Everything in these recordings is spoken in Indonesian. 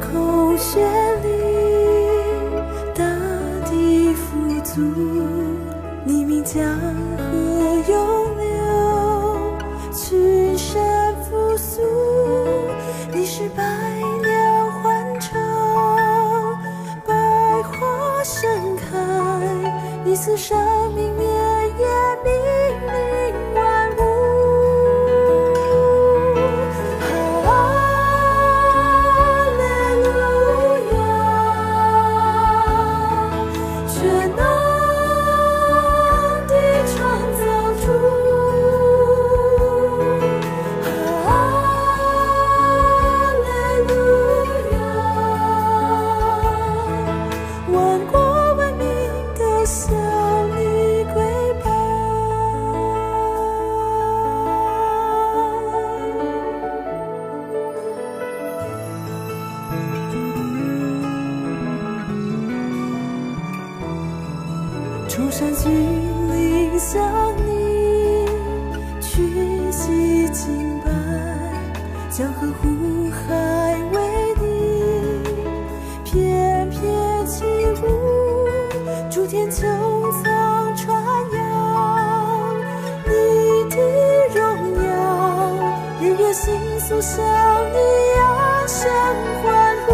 空穴里，大地富足，你名江河涌流，群山复苏，你是百鸟欢唱，百花盛开，你赐生命绵延，命令万物。出山峻岭向你屈膝敬拜，江河湖海为你翩翩起舞，诸天穹苍传扬你的荣耀，日月星宿向你扬声欢呼。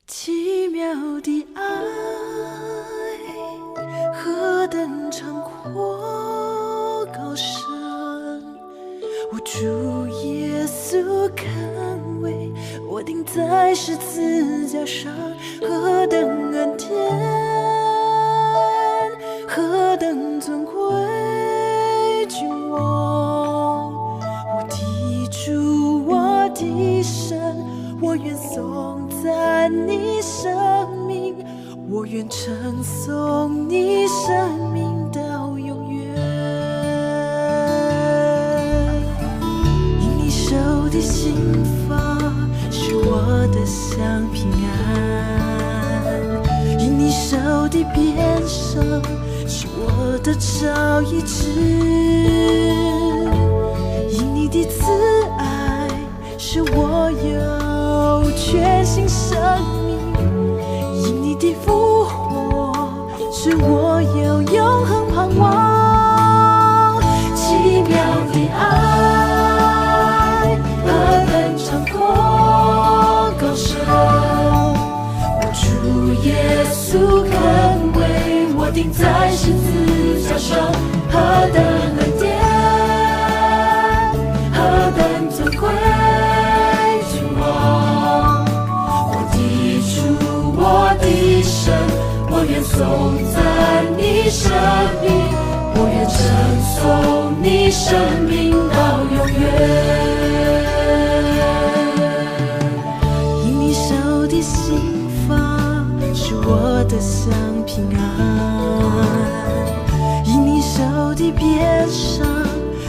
奇妙的爱，何等长阔高深，我主耶稣看为我钉在十字架上，何等恩典，何等尊贵，君王，我的主，我的神，我愿颂赞你生命，我愿称颂你生命到永远。因你手的刑罚使我得享平安，因你手的鞭伤使我得着医治，因你的慈爱使我有全新生命，因你的复活使我有永恒盼望。奇妙的爱何等长阔高深，我主耶稣肯为我钉在十字架上，何等恩典，何等尊贵，君王，我的主，我的神，我愿颂赞你生命，我愿称颂你生命到永远。因你手的刑罚使我得享平安，因你手的鞭伤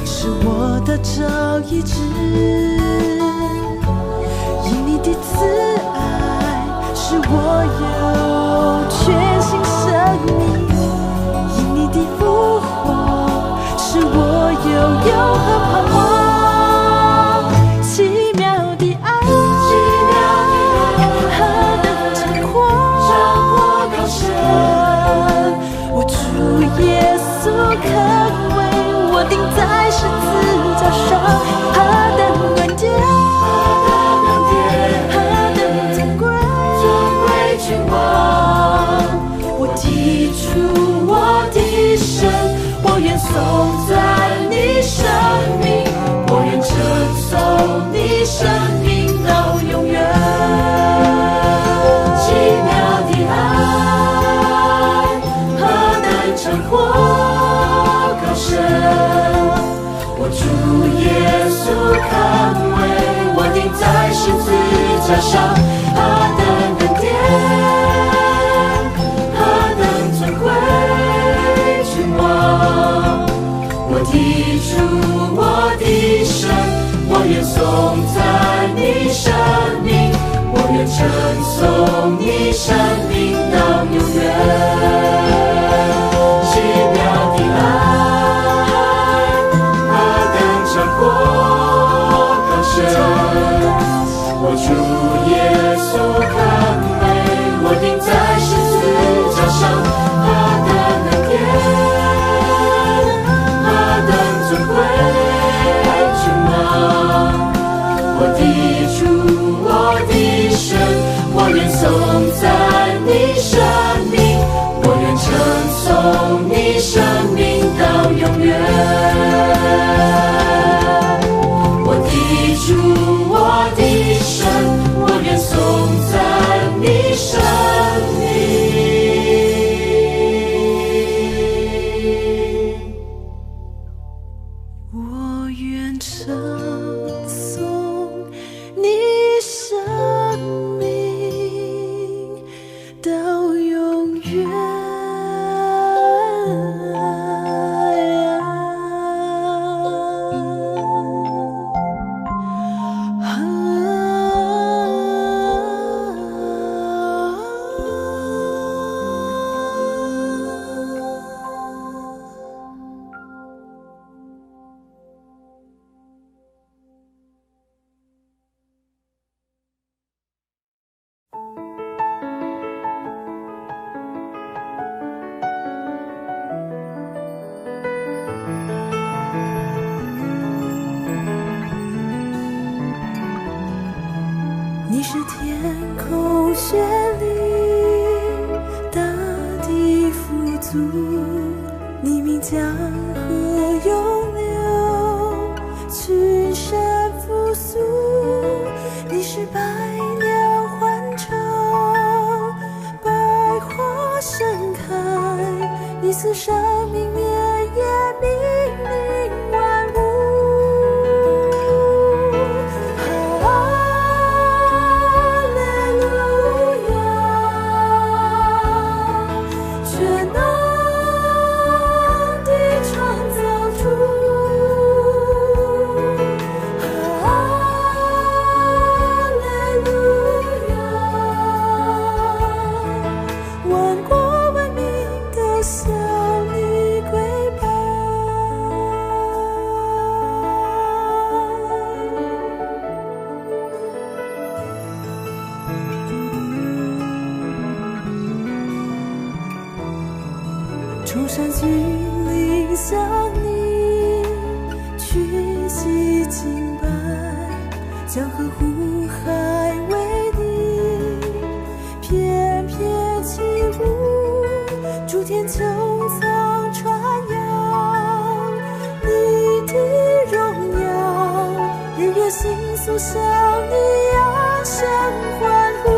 使我得着医治，因你的慈爱使我有全新生命，因你的复活使我有永恒盼望。奇妙的爱何等长阔高深，我主耶稣肯为我钉在十字架上，何等恩典，何等尊贵，君王，我的主，我的神，我愿颂赞你生命，我愿称颂你生命到永远。奇妙的爱何等长阔高深，我主耶稣肯为我钉在十字架上，何等恩典，何等尊贵，君王，我的主，我的神，我愿颂赞你生命，我愿称颂你生命到永远。奇妙的爱何等长阔高深，我主耶稣肯为我钉在十字架上，何等恩典，何等尊贵，君王，我的主，我的神，我愿颂赞你生命，我愿称颂你生命到永远。我的主，我的神，我愿颂赞你生命，我愿称颂你生命到永远。你是天空绚丽，大地富足，你名江河永流，去山峻岭向你屈膝敬拜，江河湖海为你翩翩起舞，诸天穹苍传扬你的荣耀，日月星宿向你扬声欢呼。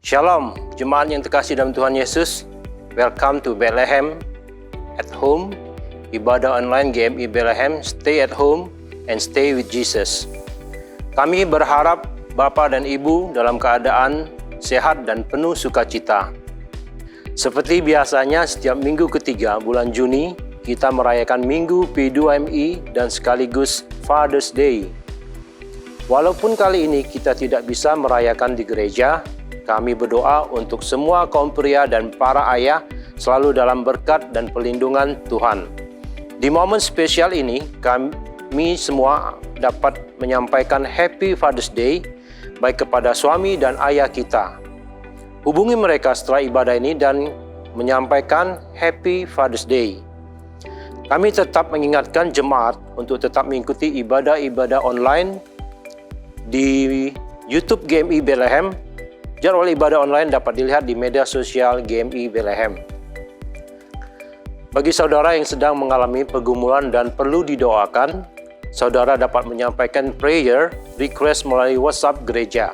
Shalom, jemaat yang terkasih dalam Tuhan Yesus. Welcome to Bethlehem at Home, ibadah online GMI Bethlehem. Stay at home and stay with Jesus. Kami berharap Bapak dan Ibu dalam keadaan sehat dan penuh sukacita. Seperti biasanya, setiap minggu ketiga bulan Juni, kita merayakan Minggu P2MI dan sekaligus Father's Day. Walaupun kali ini kita tidak bisa merayakan di gereja, kami berdoa untuk semua kaum pria dan para ayah selalu dalam berkat dan perlindungan Tuhan. Di momen spesial ini, kami semua dapat menyampaikan Happy Father's Day baik kepada suami dan ayah kita. Hubungi mereka setelah ibadah ini dan menyampaikan Happy Father's Day. Kami tetap mengingatkan jemaat untuk tetap mengikuti ibadah-ibadah online di YouTube GMI Bethlehem. Jadwal ibadah online dapat dilihat di media sosial GMI Bethlehem. Bagi saudara yang sedang mengalami pergumulan dan perlu didoakan, saudara dapat menyampaikan prayer request melalui WhatsApp gereja.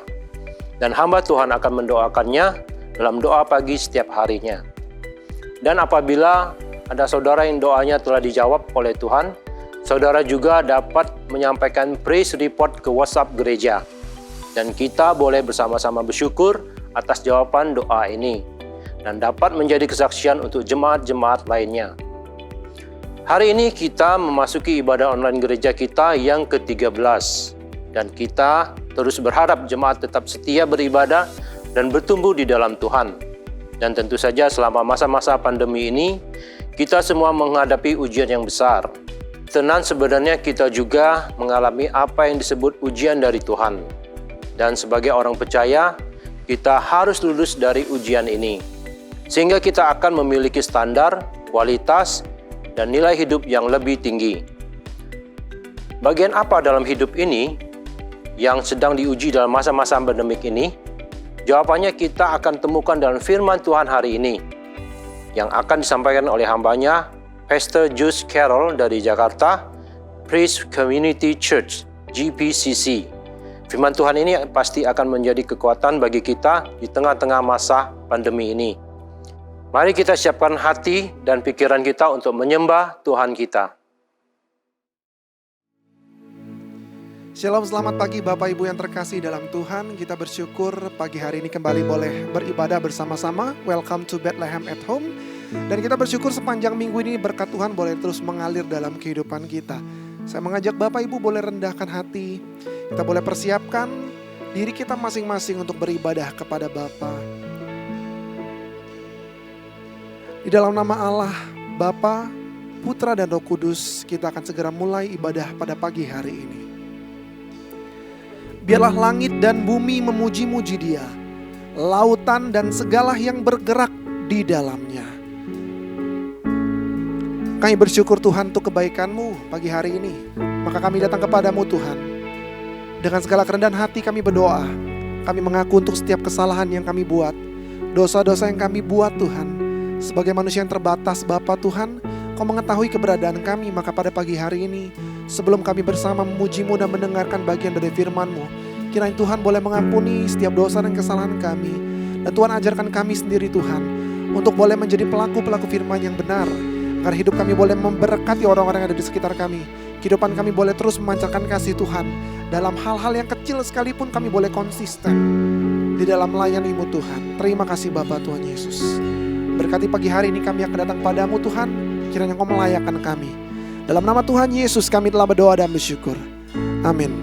Dan hamba Tuhan akan mendoakannya dalam doa pagi setiap harinya. Dan apabila ada saudara yang doanya telah dijawab oleh Tuhan, saudara juga dapat menyampaikan praise report ke WhatsApp gereja. Dan kita boleh bersama-sama bersyukur atas jawaban doa ini dan dapat menjadi kesaksian untuk jemaat-jemaat lainnya. Hari ini kita memasuki ibadah online gereja kita yang ke-13 dan kita terus berharap jemaat tetap setia beribadah dan bertumbuh di dalam Tuhan. Dan tentu saja selama masa-masa pandemi ini, kita semua menghadapi ujian yang besar. Tenan sebenarnya kita juga mengalami apa yang disebut ujian dari Tuhan. Dan sebagai orang percaya, kita harus lulus dari ujian ini. Sehingga kita akan memiliki standar kualitas, dan nilai hidup yang lebih tinggi. Bagian apa dalam hidup ini yang sedang diuji dalam masa-masa pandemik ini? Jawabannya kita akan temukan dalam firman Tuhan hari ini yang akan disampaikan oleh hambanya, Pastor Jus Carroll dari Jakarta, Praise Community Church, GPCC. Firman Tuhan ini pasti akan menjadi kekuatan bagi kita di tengah-tengah masa pandemi ini. Mari kita siapkan hati dan pikiran kita untuk menyembah Tuhan kita. Shalom, selamat pagi Bapak Ibu yang terkasih dalam Tuhan. Kita bersyukur pagi hari ini kembali boleh beribadah bersama-sama. Welcome to Bethlehem at Home. Dan kita bersyukur sepanjang minggu ini berkat Tuhan boleh terus mengalir dalam kehidupan kita. Saya mengajak Bapak Ibu boleh rendahkan hati. Kita boleh persiapkan diri kita masing-masing untuk beribadah kepada Bapa. Di dalam nama Allah, Bapa, Putra dan Roh Kudus, kita akan segera mulai ibadah pada pagi hari ini. Biarlah langit dan bumi memuji-muji Dia, lautan dan segala yang bergerak di dalamnya. Kami bersyukur Tuhan untuk kebaikan-Mu pagi hari ini. Maka kami datang kepadamu Tuhan. Dengan segala kerendahan hati kami berdoa. Kami mengaku untuk setiap kesalahan yang kami buat, dosa-dosa yang kami buat Tuhan. Sebagai manusia yang terbatas Bapa Tuhan, Kau mengetahui keberadaan kami. Maka pada pagi hari ini, sebelum kami bersama memuji-Mu dan mendengarkan bagian dari firman-Mu, kiranya Tuhan boleh mengampuni setiap dosa dan kesalahan kami. Dan Tuhan ajarkan kami sendiri Tuhan, untuk boleh menjadi pelaku-pelaku firman yang benar. Agar hidup kami boleh memberkati orang-orang yang ada di sekitar kami. Kehidupan kami boleh terus memancarkan kasih Tuhan. Dalam hal-hal yang kecil sekalipun kami boleh konsisten di dalam melayani-Mu Tuhan. Terima kasih Bapa Tuhan Yesus. Berkati pagi hari ini kami akan datang padamu Tuhan. Kiranya Kau melayakkan kami. Dalam nama Tuhan Yesus kami telah berdoa dan bersyukur. Amin.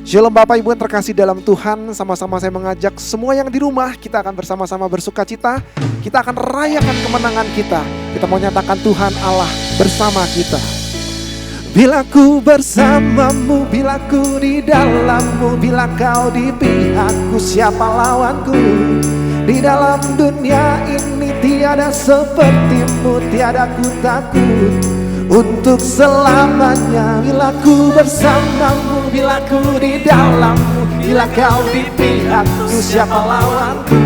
Shalom Bapak Ibu yang terkasih dalam Tuhan. Sama-sama saya mengajak semua yang di rumah, kita akan bersama-sama bersuka cita. Kita akan rayakan kemenangan kita. Kita mau nyatakan Tuhan Allah bersama kita. Bila ku bersamamu, bila ku di dalammu, bila Kau di pihakku, siapa lawanku? Di dalam dunia ini tiada sepertimu, tiada ku takut untuk selamanya. Bila ku bersamamu, bila ku di dalammu, bila Kau di pihakku, siapa lawanku?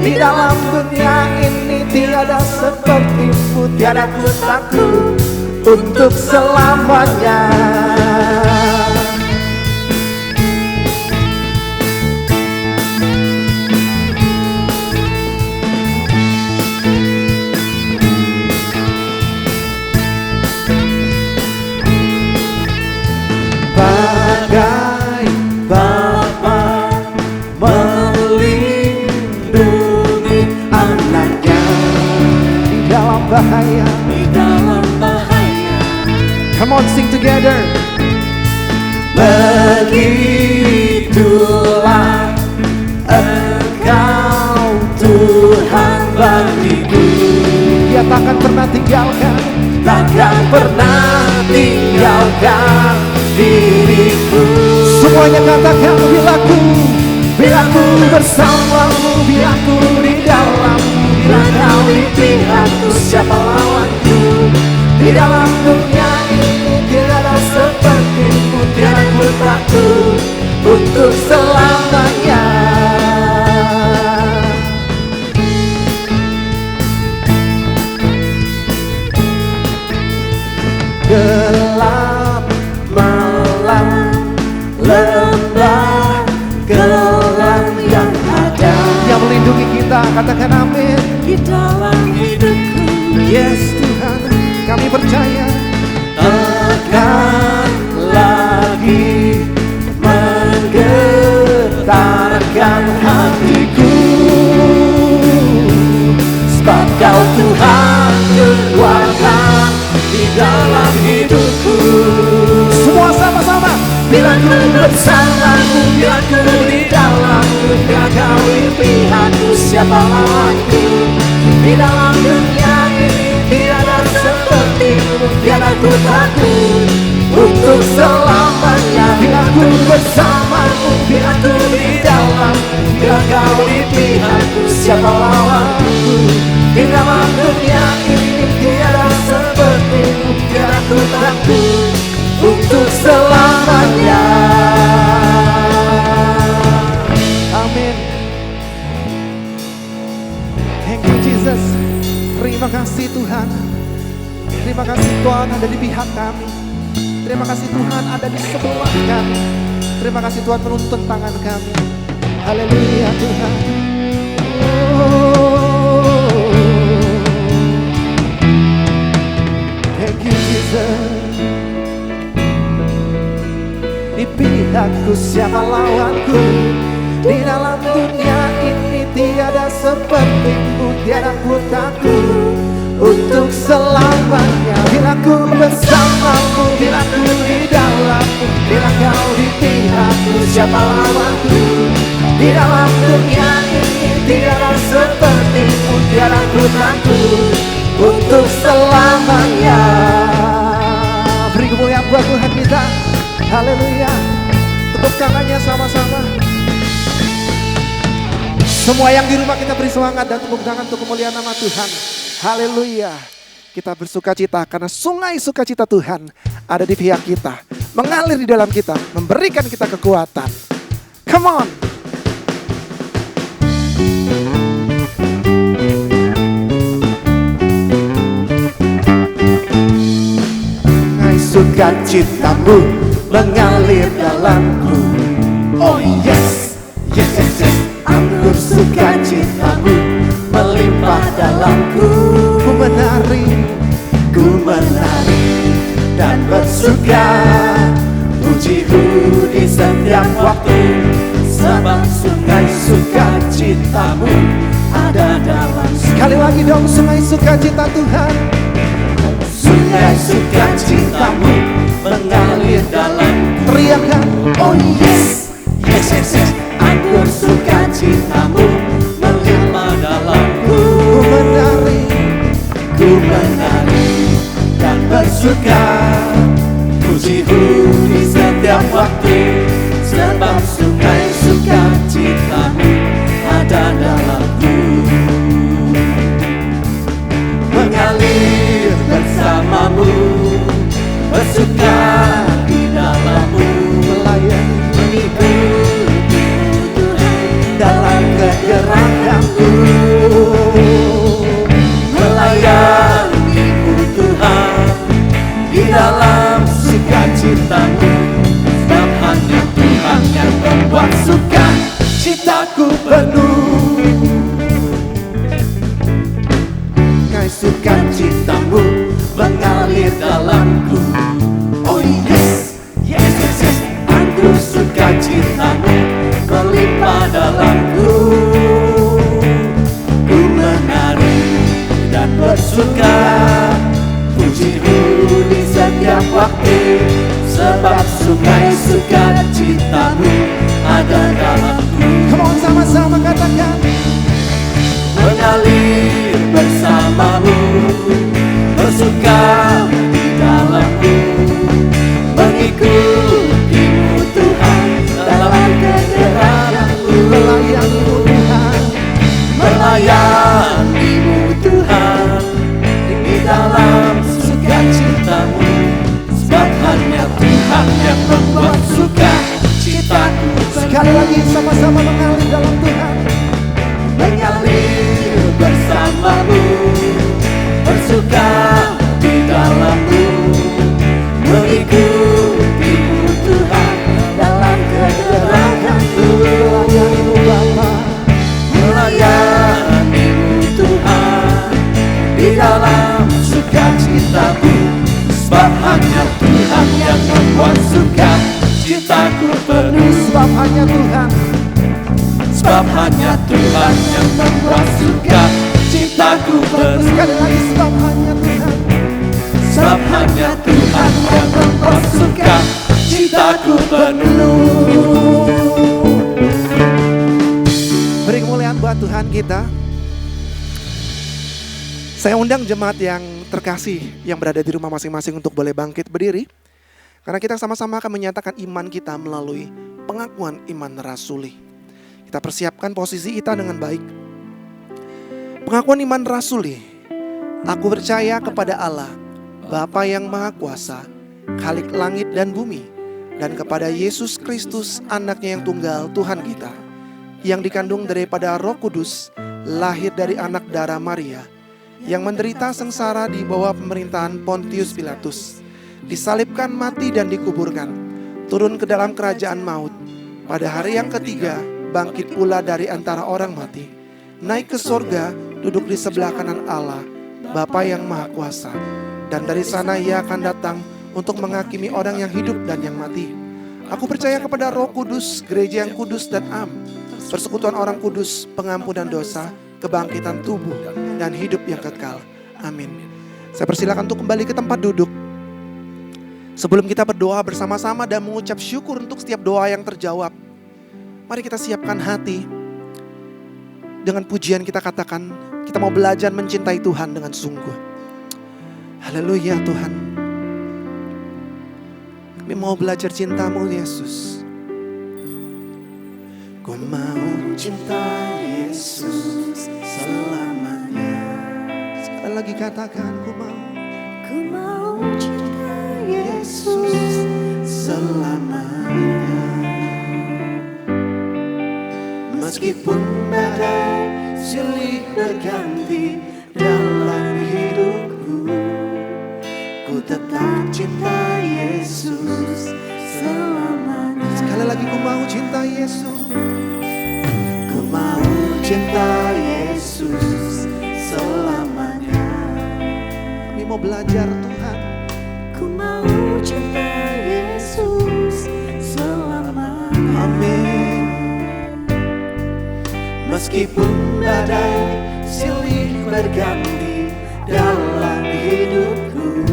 Di dalam dunia ini tiada sepertimu, tiada ku takut untuk selamanya. Bagai Bapa melindungi anaknya di dalam bahaya, di dalam bahaya. Come on, sing together. Begitulah Engkau Tuhan bagiku. Dia takkan pernah tinggalkan, takkan pernah tinggalkan diriku. Semuanya katakan, bila ku bersamamu, bila ku di dalammu, bila Kau di pihakku, siapa lawanku? Di dalam dunia ini tiada sepertimu, tiada ku takut untuk selamanya. Gelap malam, lembah gelap yang ada, yang melindungi kita, katakan amin. Di dalam hidupku, yes Tuhan, kami percaya akan lagi menggetarkan hatiku, sebab Kau Tuhan kekuatan di dalam hidupku. Semua sama-sama. Bila ku bersamamu, bila ku di dalammu, bila Kau di pihakku, siapa lawanku? Di dalam dunia ini tiada sepertimu, tiada ku takut untuk selamanya. Bila ku bersamamu, bila ku di dalammu, bila Kau di pihakku, siapa lawanku? Di dalam dunia ini tiada Tuhan ada di pihak kami. Terima kasih Tuhan ada di sebelah kami. Terima kasih Tuhan menuntun tangan kami. Haleluya Tuhan. Thank you Jesus. Di pihakku siapa lawanku? Di dalam dunia ini tiada sepertimu, tiada ku takut untuk selamanya. Bila ku bersamamu, bila ku di dalammu, bila kau di pihakku siapa lawanku? Di dalam dunia ini tiada sepertimu, tiada ku takut untuk selamanya. Beri kemuliaan buat Tuhan kita. Haleluya. Tepuk tangannya sama-sama. Semua yang di rumah kita beri semangat dan tepuk tangan untuk kemuliaan nama Tuhan. Haleluya. Kita bersuka cita karena sungai sukacita Tuhan ada di pihak kita, mengalir di dalam kita, memberikan kita kekuatan. Come on. Sungai sukacitamu mengalir dalamku. Oh yes, yes, yes, yes. Anggur sukacitamu melimpah dalamku. Ku menari dan bersuka. Pujiku di setiap waktu, sebab sungai sukacitamu ada dalam. Sekali lagi dong, sungai sukacita Tuhan. Sungai sukacitamu mengalir dalam. Teriakan, oh yes, yes, yes, yes. Anggur sukacitamu melimpah dalamku. Ku menari dan bersuka. Pujiku di setiap waktu, sebab sungai sukacitamu ada dalamku. Mengalir bersamamu, bersuka di dalammu, mengikuti dalam kegerakanku, melayanimu Tuhan di dalam sukacitamu, sebab hanya Tuhan yang membuat sukacitaku penuh. Sungai sukacitamu mengalir dalamku. Oh yes, yes, yes, yes. Anggur sukacitamu melimpah dalamku. Ku menari dan bersuka. Pujimu di setiap waktu, sebab sungai sukacitamu ada dalamku. Come on, sama-sama katakan. Mengalir bersamamu, bersuka di dalamku, mengikutimu Tuhan dalam kegerakanku. Melayanimu Tuhan, melayanimu Tuhan di dalam sukacitamu, sebab hanya Tuhan yang membuat sukacitaku. Sekali lagi sama-sama mengalir dalam Tuhan. Mengalir bersamamu, bersuka di dalammu, mengikutimu Tuhan dalam kegerakanku. Melayanimu Bapa, melayanimu Tuhan di dalam sukacitaku, sebab hanya Tuhan yang membuat sukacitaku penuh. Sebab hanya Tuhan, sebab hanya Tuhan yang membuat sukacitaku penuh. Sekali lagi, sebab hanya Tuhan, sebab hanya Tuhan yang membuat sukacitaku penuh. Beri kemuliaan buat Tuhan kita. Saya undang jemaat yang terkasih yang berada di rumah masing-masing untuk boleh bangkit berdiri. Karena kita sama-sama akan menyatakan iman kita melalui pengakuan iman rasuli. Kita persiapkan posisi kita dengan baik. Pengakuan iman rasuli. Aku percaya kepada Allah, Bapa yang Maha Kuasa, Khalik langit dan bumi, dan kepada Yesus Kristus, anaknya yang tunggal, Tuhan kita, yang dikandung daripada Roh Kudus, lahir dari anak darah Maria, yang menderita sengsara di bawah pemerintahan Pontius Pilatus, disalibkan, mati dan dikuburkan, turun ke dalam kerajaan maut. Pada hari yang ketiga, bangkit pula dari antara orang mati, naik ke sorga, duduk di sebelah kanan Allah, Bapa yang Maha Kuasa. Dan dari sana Ia akan datang untuk menghakimi orang yang hidup dan yang mati. Aku percaya kepada Roh Kudus, gereja yang kudus dan am, persekutuan orang kudus, pengampunan dosa, kebangkitan tubuh, dan hidup yang kekal. Amin. Saya persilakan untuk kembali ke tempat duduk. Sebelum kita berdoa bersama-sama dan mengucap syukur untuk setiap doa yang terjawab, mari kita siapkan hati. Dengan pujian kita katakan, kita mau belajar mencintai Tuhan dengan sungguh. Haleluya Tuhan. Kami mau belajar cinta-Mu Yesus. Ku mau cintai Yesus selamanya. Sekali lagi katakan, ku mau cintai Yesus selamanya. Meskipun badai silih berganti dalam hidupku, ku tetap cinta Yesus selamanya. Sekali lagi, ku mau cinta Yesus. Ku mau cinta Yesus selamanya. Kami mau belajar Tuhan. Ku mau cinta Yesus selamanya. Amin. Meskipun badai silih berganti dalam hidupku,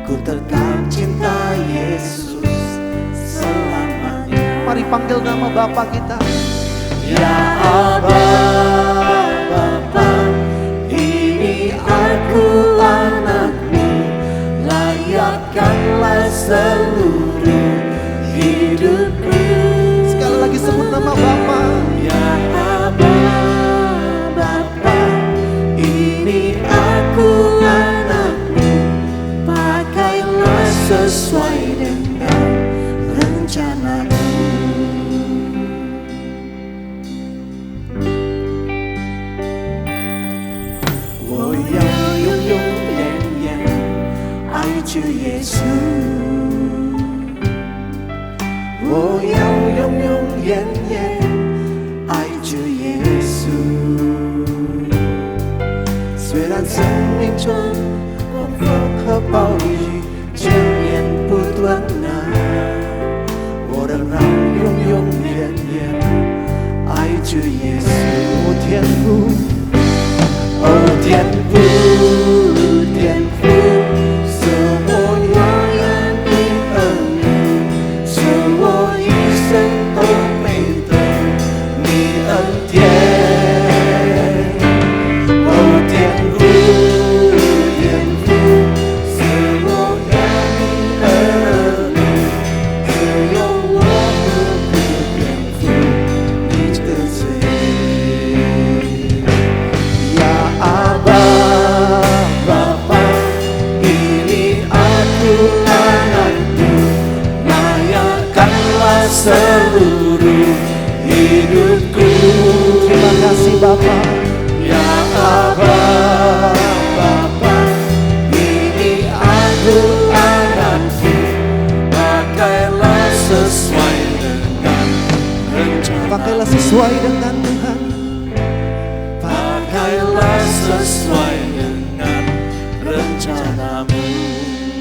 ku tetap cinta Yesus selamanya. Mari panggil nama Bapa kita. Ya Aba, Bapa, ini aku anakmu, layakkanlah seluruh hidupku. Sekali lagi sebut nama Bapa. Ya Aba, Bapa, ini aku anakmu, pakailah sesuai dengan rencanamu. Oh ya yung yung yen yen, ai chu Yesu. Oh ya yung yung yen yen, ai chu Yesu. 虽然生命中风风和暴雨千年不断啊，我仍然永永远远爱着耶稣。哦天父，哦天父，天父，是我永远的儿女，是我一生都配得你恩典。Seluruh hidupku. Terima kasih Bapa. Ya Aba, Bapa, ini aku anakmu, pakailah sesuai dengan rencana. Pakailah sesuai dengan Tuhan. Pakailah sesuai dengan rencanamu.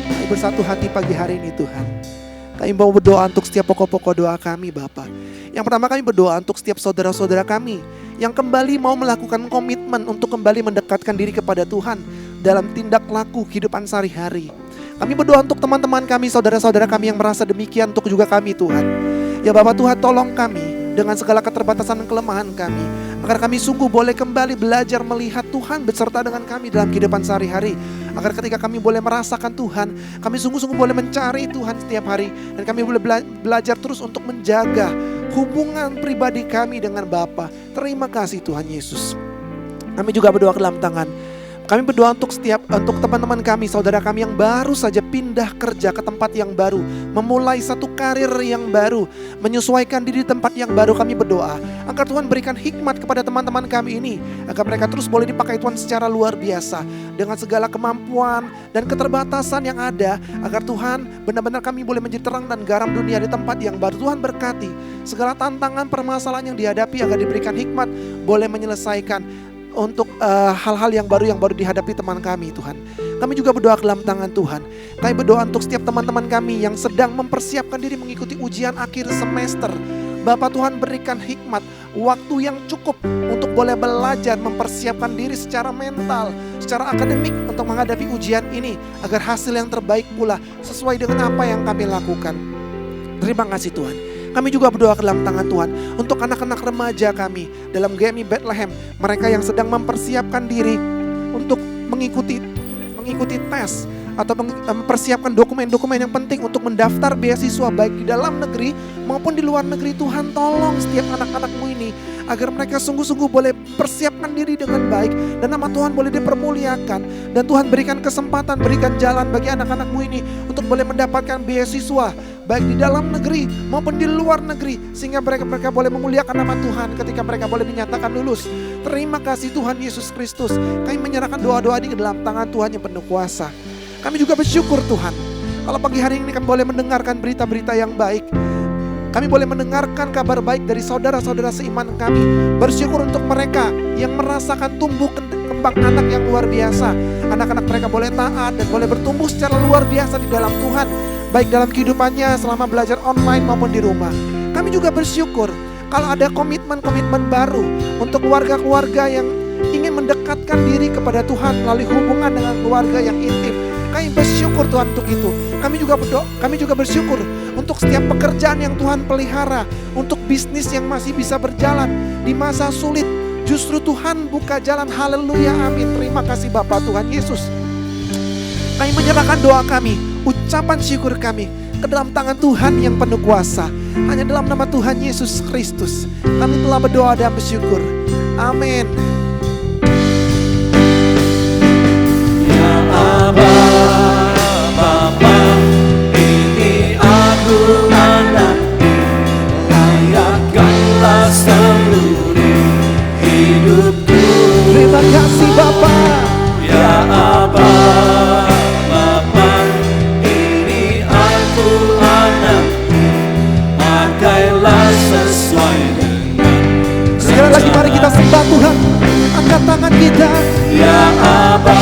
Mari bersatu hati pagi hari ini Tuhan. Kami mau berdoa untuk setiap pokok-pokok doa kami Bapa. Yang pertama kami berdoa untuk setiap saudara-saudara kami yang kembali mau melakukan komitmen untuk kembali mendekatkan diri kepada Tuhan dalam tindak laku kehidupan sehari-hari. Kami berdoa untuk teman-teman kami, saudara-saudara kami yang merasa demikian, untuk juga kami Tuhan. Ya Bapa Tuhan, tolong kami dengan segala keterbatasan dan kelemahan kami, agar kami sungguh boleh kembali belajar melihat Tuhan beserta dengan kami dalam kehidupan sehari-hari. Agar ketika kami boleh merasakan Tuhan, kami sungguh-sungguh boleh mencari Tuhan setiap hari. Dan kami boleh belajar terus untuk menjaga hubungan pribadi kami dengan Bapa. Terima kasih Tuhan Yesus. Kami juga berdoa ke dalam tangan Kami berdoa untuk teman-teman kami, saudara kami yang baru saja pindah kerja ke tempat yang baru, memulai satu karir yang baru, menyesuaikan diri di tempat yang baru. Kami berdoa agar Tuhan berikan hikmat kepada teman-teman kami ini, agar mereka terus boleh dipakai Tuhan secara luar biasa dengan segala kemampuan dan keterbatasan yang ada, agar Tuhan benar-benar kami boleh menjadi terang dan garam dunia di tempat yang baru. Tuhan berkati segala tantangan permasalahan yang dihadapi, agar diberikan hikmat boleh menyelesaikan untuk hal-hal yang baru dihadapi teman kami, Tuhan. Kami juga berdoa ke dalam tangan Tuhan. Kami berdoa untuk setiap teman-teman kami yang sedang mempersiapkan diri mengikuti ujian akhir semester. Bapak Tuhan, berikan hikmat, waktu yang cukup untuk boleh belajar, mempersiapkan diri secara mental, secara akademik untuk menghadapi ujian ini, agar hasil yang terbaik pula sesuai dengan apa yang kami lakukan. Terima kasih Tuhan. Kami juga berdoa ke dalam tangan Tuhan untuk anak-anak remaja kami dalam GMI Bethlehem, mereka yang sedang mempersiapkan diri untuk mengikuti tes atau mempersiapkan dokumen-dokumen yang penting untuk mendaftar beasiswa baik di dalam negeri maupun di luar negeri. Tuhan, tolong setiap anak-anakmu ini agar mereka sungguh-sungguh boleh persiapkan diri dengan baik dan nama Tuhan boleh dipermuliakan, dan Tuhan berikan kesempatan, berikan jalan bagi anak-anakmu ini untuk boleh mendapatkan beasiswa baik di dalam negeri maupun di luar negeri, sehingga mereka boleh memuliakan nama Tuhan ketika mereka boleh dinyatakan lulus. Terima kasih Tuhan Yesus Kristus. Kami menyerahkan doa-doa ini ke dalam tangan Tuhan yang penuh kuasa. Kami juga bersyukur Tuhan, kalau pagi hari ini kami boleh mendengarkan berita-berita yang baik. Kami boleh mendengarkan kabar baik dari saudara-saudara seiman kami. Bersyukur untuk mereka yang merasakan tumbuh kembang anak yang luar biasa. Anak-anak mereka boleh taat dan boleh bertumbuh secara luar biasa di dalam Tuhan, baik dalam kehidupannya selama belajar online maupun di rumah. Kami juga bersyukur kalau ada komitmen-komitmen baru untuk keluarga-keluarga yang ingin mendekatkan diri kepada Tuhan melalui hubungan dengan keluarga yang intim. Kami bersyukur Tuhan untuk itu. Kami juga bersyukur untuk setiap pekerjaan yang Tuhan pelihara, untuk bisnis yang masih bisa berjalan di masa sulit. Justru Tuhan buka jalan. Haleluya, amin. Terima kasih Bapa Tuhan Yesus. Kami menyerahkan doa kami, ucapan syukur kami ke dalam tangan Tuhan yang penuh kuasa. Hanya dalam nama Tuhan Yesus Kristus kami telah berdoa dan bersyukur. Amin. Ya Aba, Bapa, ini aku anakmu, layakkanlah seluruh hidupku. Terima kasih Bapa. Ya Aba, Bapa, ini aku anakmu, pakailah sesuai dengan Sekali lagi mari kita sembah Tuhan. Angkat tangan kita. Ya Aba,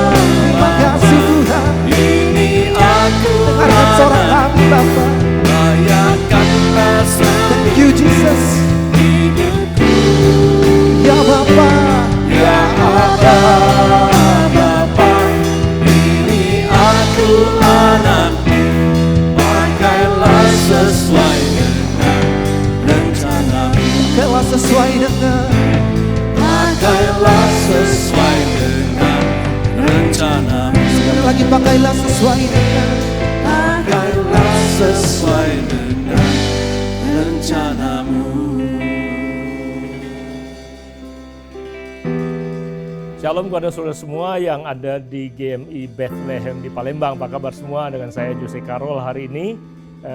Terima kasih Tuhan. ini aku Dengarkan suara kami Bapa. layakkanlah Thank you Jesus. hidupku. Ya Bapa. Ya Aba, Bapa, ini aku anakmu, pakailah sesuai dengan rencanamu. Pakailah sesuai dengan Pakailah sesuai dengan rencanamu. sekali lagi pakailah sesuai dengan Pakailah sesuai dengan rencanamu. Shalom kepada saudara semua yang ada di GMI Bethlehem di Palembang. Apa kabar semua? Dengan saya Jose Carol hari ini.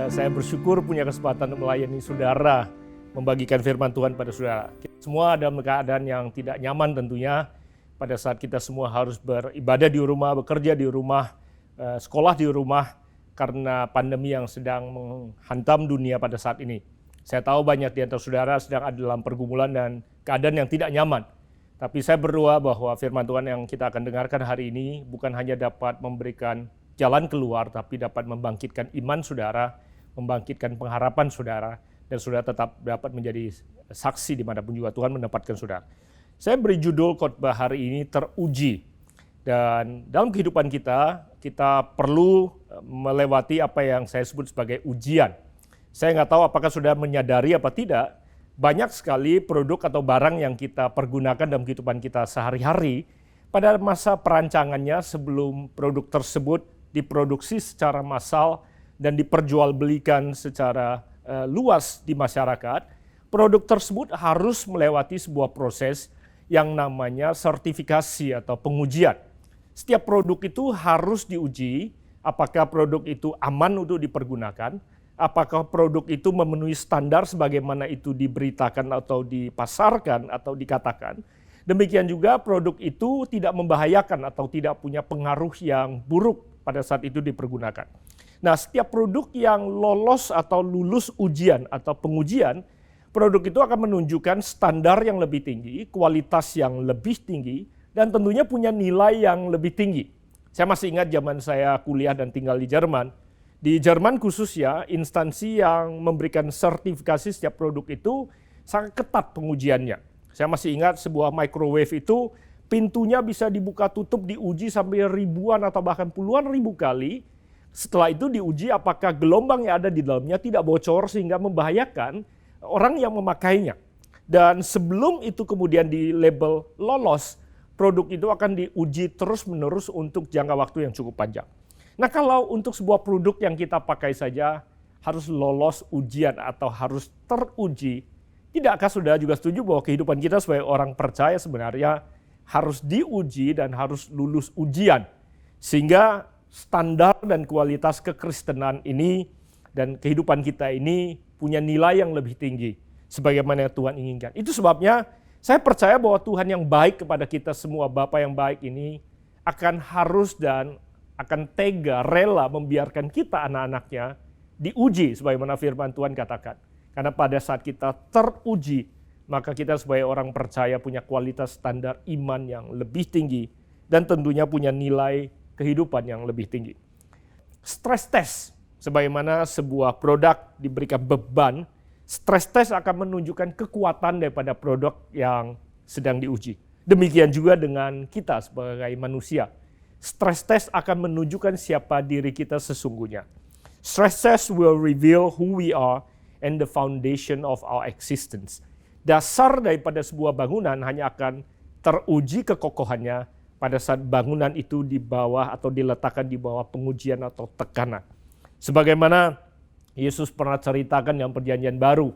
Saya bersyukur punya kesempatan melayani saudara, membagikan firman Tuhan pada saudara. Kita semua dalam keadaan yang tidak nyaman tentunya. Pada saat kita semua harus beribadah di rumah, bekerja di rumah, sekolah di rumah karena pandemi yang sedang menghantam dunia pada saat ini. Saya tahu banyak di antara saudara sedang ada dalam pergumulan dan keadaan yang tidak nyaman. Tapi saya berdoa bahwa firman Tuhan yang kita akan dengarkan hari ini bukan hanya dapat memberikan jalan keluar, tapi dapat membangkitkan iman saudara, membangkitkan pengharapan saudara, dan saudara tetap dapat menjadi saksi dimanapun juga Tuhan mendapatkan saudara. Saya beri judul khotbah hari ini, Teruji. Dan dalam kehidupan kita perlu melewati apa yang saya sebut sebagai ujian. Saya nggak tahu apakah saudara menyadari apa tidak, banyak sekali produk atau barang yang kita pergunakan dalam kehidupan kita sehari-hari, pada masa perancangannya sebelum produk tersebut diproduksi secara massal dan diperjualbelikan secara luas di masyarakat, produk tersebut harus melewati sebuah proses yang namanya sertifikasi atau pengujian. Setiap produk itu harus diuji, apakah produk itu aman untuk dipergunakan, apakah produk itu memenuhi standar sebagaimana itu diberitakan atau dipasarkan atau dikatakan. Demikian juga produk itu tidak membahayakan atau tidak punya pengaruh yang buruk pada saat itu dipergunakan. Nah, setiap produk yang lolos atau lulus ujian atau pengujian, produk itu akan menunjukkan standar yang lebih tinggi, kualitas yang lebih tinggi, dan tentunya punya nilai yang lebih tinggi. Saya masih ingat zaman saya kuliah dan tinggal di Jerman. Di Jerman khususnya, instansi yang memberikan sertifikasi setiap produk itu sangat ketat pengujiannya. Saya masih ingat sebuah microwave itu pintunya bisa dibuka tutup, diuji sampai ribuan atau bahkan puluhan ribu kali. Setelah itu diuji apakah gelombang yang ada di dalamnya tidak bocor sehingga membahayakan orang yang memakainya. Dan sebelum itu kemudian di label lolos, produk itu akan diuji terus-menerus untuk jangka waktu yang cukup panjang. Nah, kalau untuk sebuah produk yang kita pakai saja harus lolos ujian atau harus teruji, tidakkah saudara juga setuju bahwa kehidupan kita sebagai orang percaya sebenarnya harus diuji dan harus lulus ujian, sehingga standar dan kualitas kekristenan ini dan kehidupan kita ini punya nilai yang lebih tinggi sebagaimana yang Tuhan inginkan. Itu sebabnya saya percaya bahwa Tuhan yang baik kepada kita semua, Bapa yang baik ini akan harus dan akan tega, rela membiarkan kita anak-anaknya diuji sebagaimana firman Tuhan katakan. Karena pada saat kita teruji, maka kita sebagai orang percaya punya kualitas standar iman yang lebih tinggi dan tentunya punya nilai kehidupan yang lebih tinggi. Stress test, sebagaimana sebuah produk diberikan beban, stress test akan menunjukkan kekuatan daripada produk yang sedang diuji. Demikian juga dengan kita sebagai manusia. Stress test akan menunjukkan siapa diri kita sesungguhnya. Stress test will reveal who we are and the foundation of our existence. Dasar daripada sebuah bangunan hanya akan teruji kekokohannya pada saat bangunan itu di bawah atau diletakkan di bawah pengujian atau tekanan. Sebagaimana Yesus pernah ceritakan dalam Perjanjian Baru,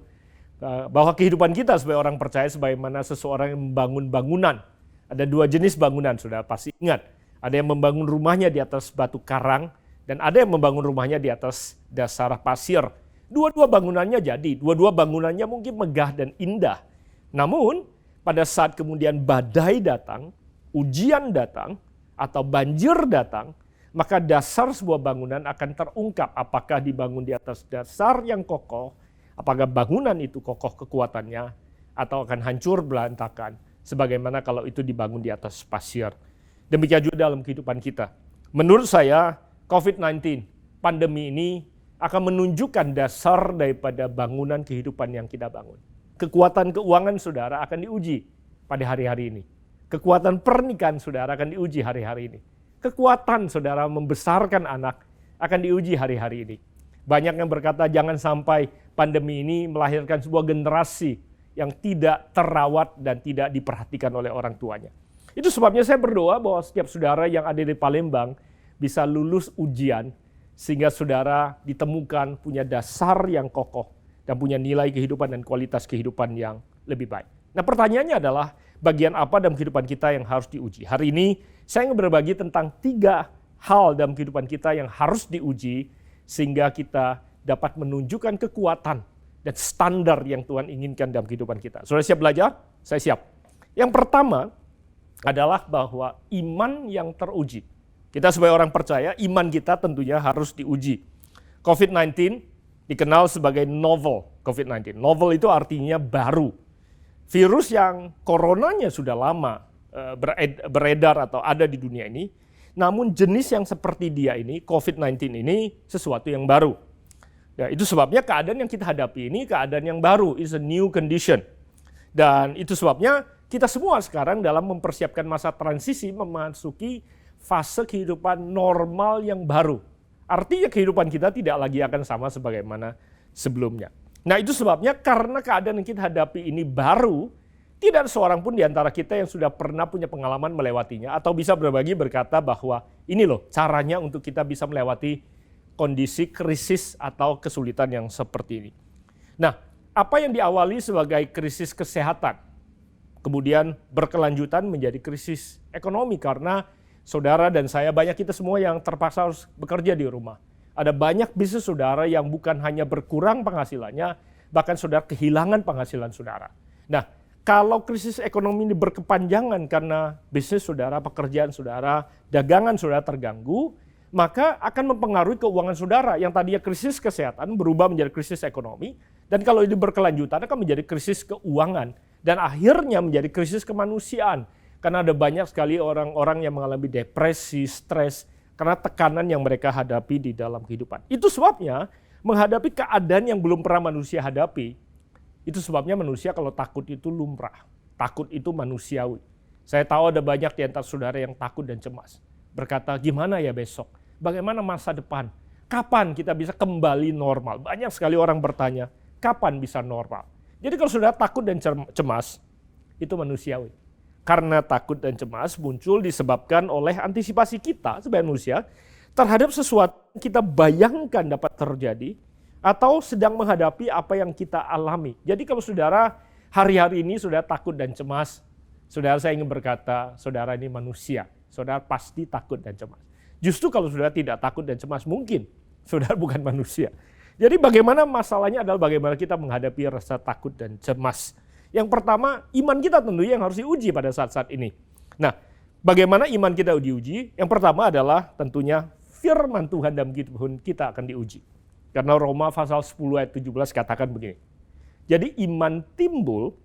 bahwa kehidupan kita sebagai orang percaya sebagaimana seseorang yang membangun bangunan. Ada dua jenis bangunan, sudah pasti ingat. Ada yang membangun rumahnya di atas batu karang, dan ada yang membangun rumahnya di atas dasar pasir. Dua-dua bangunannya jadi, dua-dua bangunannya mungkin megah dan indah. Namun, pada saat kemudian badai datang, ujian datang, atau banjir datang, maka dasar sebuah bangunan akan terungkap apakah dibangun di atas dasar yang kokoh, apakah bangunan itu kokoh kekuatannya, atau akan hancur berantakan, sebagaimana kalau itu dibangun di atas pasir. Demikian juga dalam kehidupan kita. Menurut saya, COVID-19, pandemi ini akan menunjukkan dasar daripada bangunan kehidupan yang kita bangun. Kekuatan keuangan saudara akan diuji pada hari-hari ini. Kekuatan pernikahan saudara akan diuji hari-hari ini. Kekuatan saudara membesarkan anak akan diuji hari-hari ini. Banyak yang berkata jangan sampai pandemi ini melahirkan sebuah generasi yang tidak terawat dan tidak diperhatikan oleh orang tuanya. Itu sebabnya saya berdoa bahwa setiap saudara yang ada di Palembang bisa lulus ujian, sehingga saudara ditemukan punya dasar yang kokoh dan punya nilai kehidupan dan kualitas kehidupan yang lebih baik. Nah, pertanyaannya adalah bagian apa dalam kehidupan kita yang harus diuji? Hari ini saya ingin berbagi tentang 3 hal dalam kehidupan kita yang harus diuji sehingga kita dapat menunjukkan kekuatan dan standar yang Tuhan inginkan dalam kehidupan kita. Saudara siap belajar? Saya siap. Yang pertama adalah bahwa iman yang teruji. Kita sebagai orang percaya, iman kita tentunya harus diuji. COVID-19 dikenal sebagai novel COVID-19. Novel itu artinya baru. Virus yang coronanya sudah lama beredar atau ada di dunia ini, namun jenis yang seperti dia ini, COVID-19 ini sesuatu yang baru. Ya, itu sebabnya keadaan yang kita hadapi ini keadaan yang baru, is a new condition. Dan itu sebabnya kita semua sekarang dalam mempersiapkan masa transisi memasuki fase kehidupan normal yang baru. Artinya kehidupan kita tidak lagi akan sama sebagaimana sebelumnya. Nah, itu sebabnya karena keadaan yang kita hadapi ini baru, tidak ada seorang pun di antara kita yang sudah pernah punya pengalaman melewatinya atau bisa berbagi berkata bahwa ini loh caranya untuk kita bisa melewati kondisi krisis atau kesulitan yang seperti ini. Nah, apa yang diawali sebagai krisis kesehatan, Kemudian berkelanjutan menjadi krisis ekonomi karena saudara dan saya, banyak kita semua yang terpaksa harus bekerja di rumah. Ada banyak bisnis saudara yang bukan hanya berkurang penghasilannya, bahkan saudara kehilangan penghasilan saudara. Nah, kalau krisis ekonomi ini berkepanjangan karena bisnis saudara, pekerjaan saudara, dagangan saudara terganggu, maka akan mempengaruhi keuangan saudara yang tadinya krisis kesehatan berubah menjadi krisis ekonomi, dan kalau ini berkelanjutan akan menjadi krisis keuangan, dan akhirnya menjadi krisis kemanusiaan. Karena ada banyak sekali orang-orang yang mengalami depresi, stres, karena tekanan yang mereka hadapi di dalam kehidupan. Itu sebabnya menghadapi keadaan yang belum pernah manusia hadapi, itu sebabnya manusia kalau takut itu lumrah. Takut itu manusiawi. Saya tahu ada banyak di antara saudara yang takut dan cemas. Berkata, gimana ya besok? Bagaimana masa depan? Kapan kita bisa kembali normal? Banyak sekali orang bertanya, kapan bisa normal? Jadi kalau saudara takut dan cemas, itu manusiawi. Karena takut dan cemas muncul disebabkan oleh antisipasi kita sebagai manusia terhadap sesuatu yang kita bayangkan dapat terjadi atau sedang menghadapi apa yang kita alami. Jadi kalau saudara hari-hari ini sudah takut dan cemas, saudara, saya ingin berkata, saudara ini manusia. Saudara pasti takut dan cemas. Justru kalau saudara tidak takut dan cemas, mungkin saudara bukan manusia. Jadi bagaimana masalahnya adalah bagaimana kita menghadapi rasa takut dan cemas. Yang pertama, iman kita tentunya yang harus diuji pada saat-saat ini. Nah, bagaimana iman kita diuji? Yang pertama adalah tentunya firman Tuhan dalam kehidupan kita akan diuji. Karena Roma pasal 10 ayat 17 katakan begini. Jadi iman timbul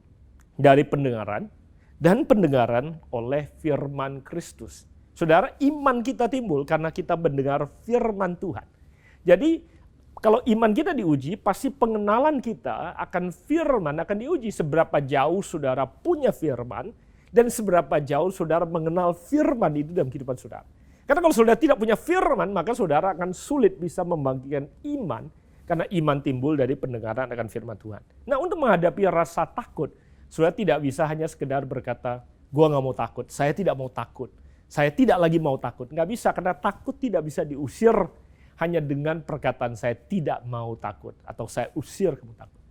dari pendengaran dan pendengaran oleh firman Kristus. Saudara, iman kita timbul karena kita mendengar firman Tuhan. Jadi kalau iman kita diuji, pasti pengenalan kita akan firman akan diuji. Seberapa jauh saudara punya firman, dan seberapa jauh saudara mengenal firman itu dalam kehidupan saudara. Karena kalau saudara tidak punya firman, maka saudara akan sulit bisa membangkitkan iman, karena iman timbul dari pendengaran akan firman Tuhan. Nah, untuk menghadapi rasa takut, saudara tidak bisa hanya sekedar berkata, gua nggak mau takut, saya tidak mau takut, saya tidak lagi mau takut. Nggak bisa, karena takut tidak bisa diusir hanya dengan perkataan saya tidak mau takut atau saya usir kamu takut.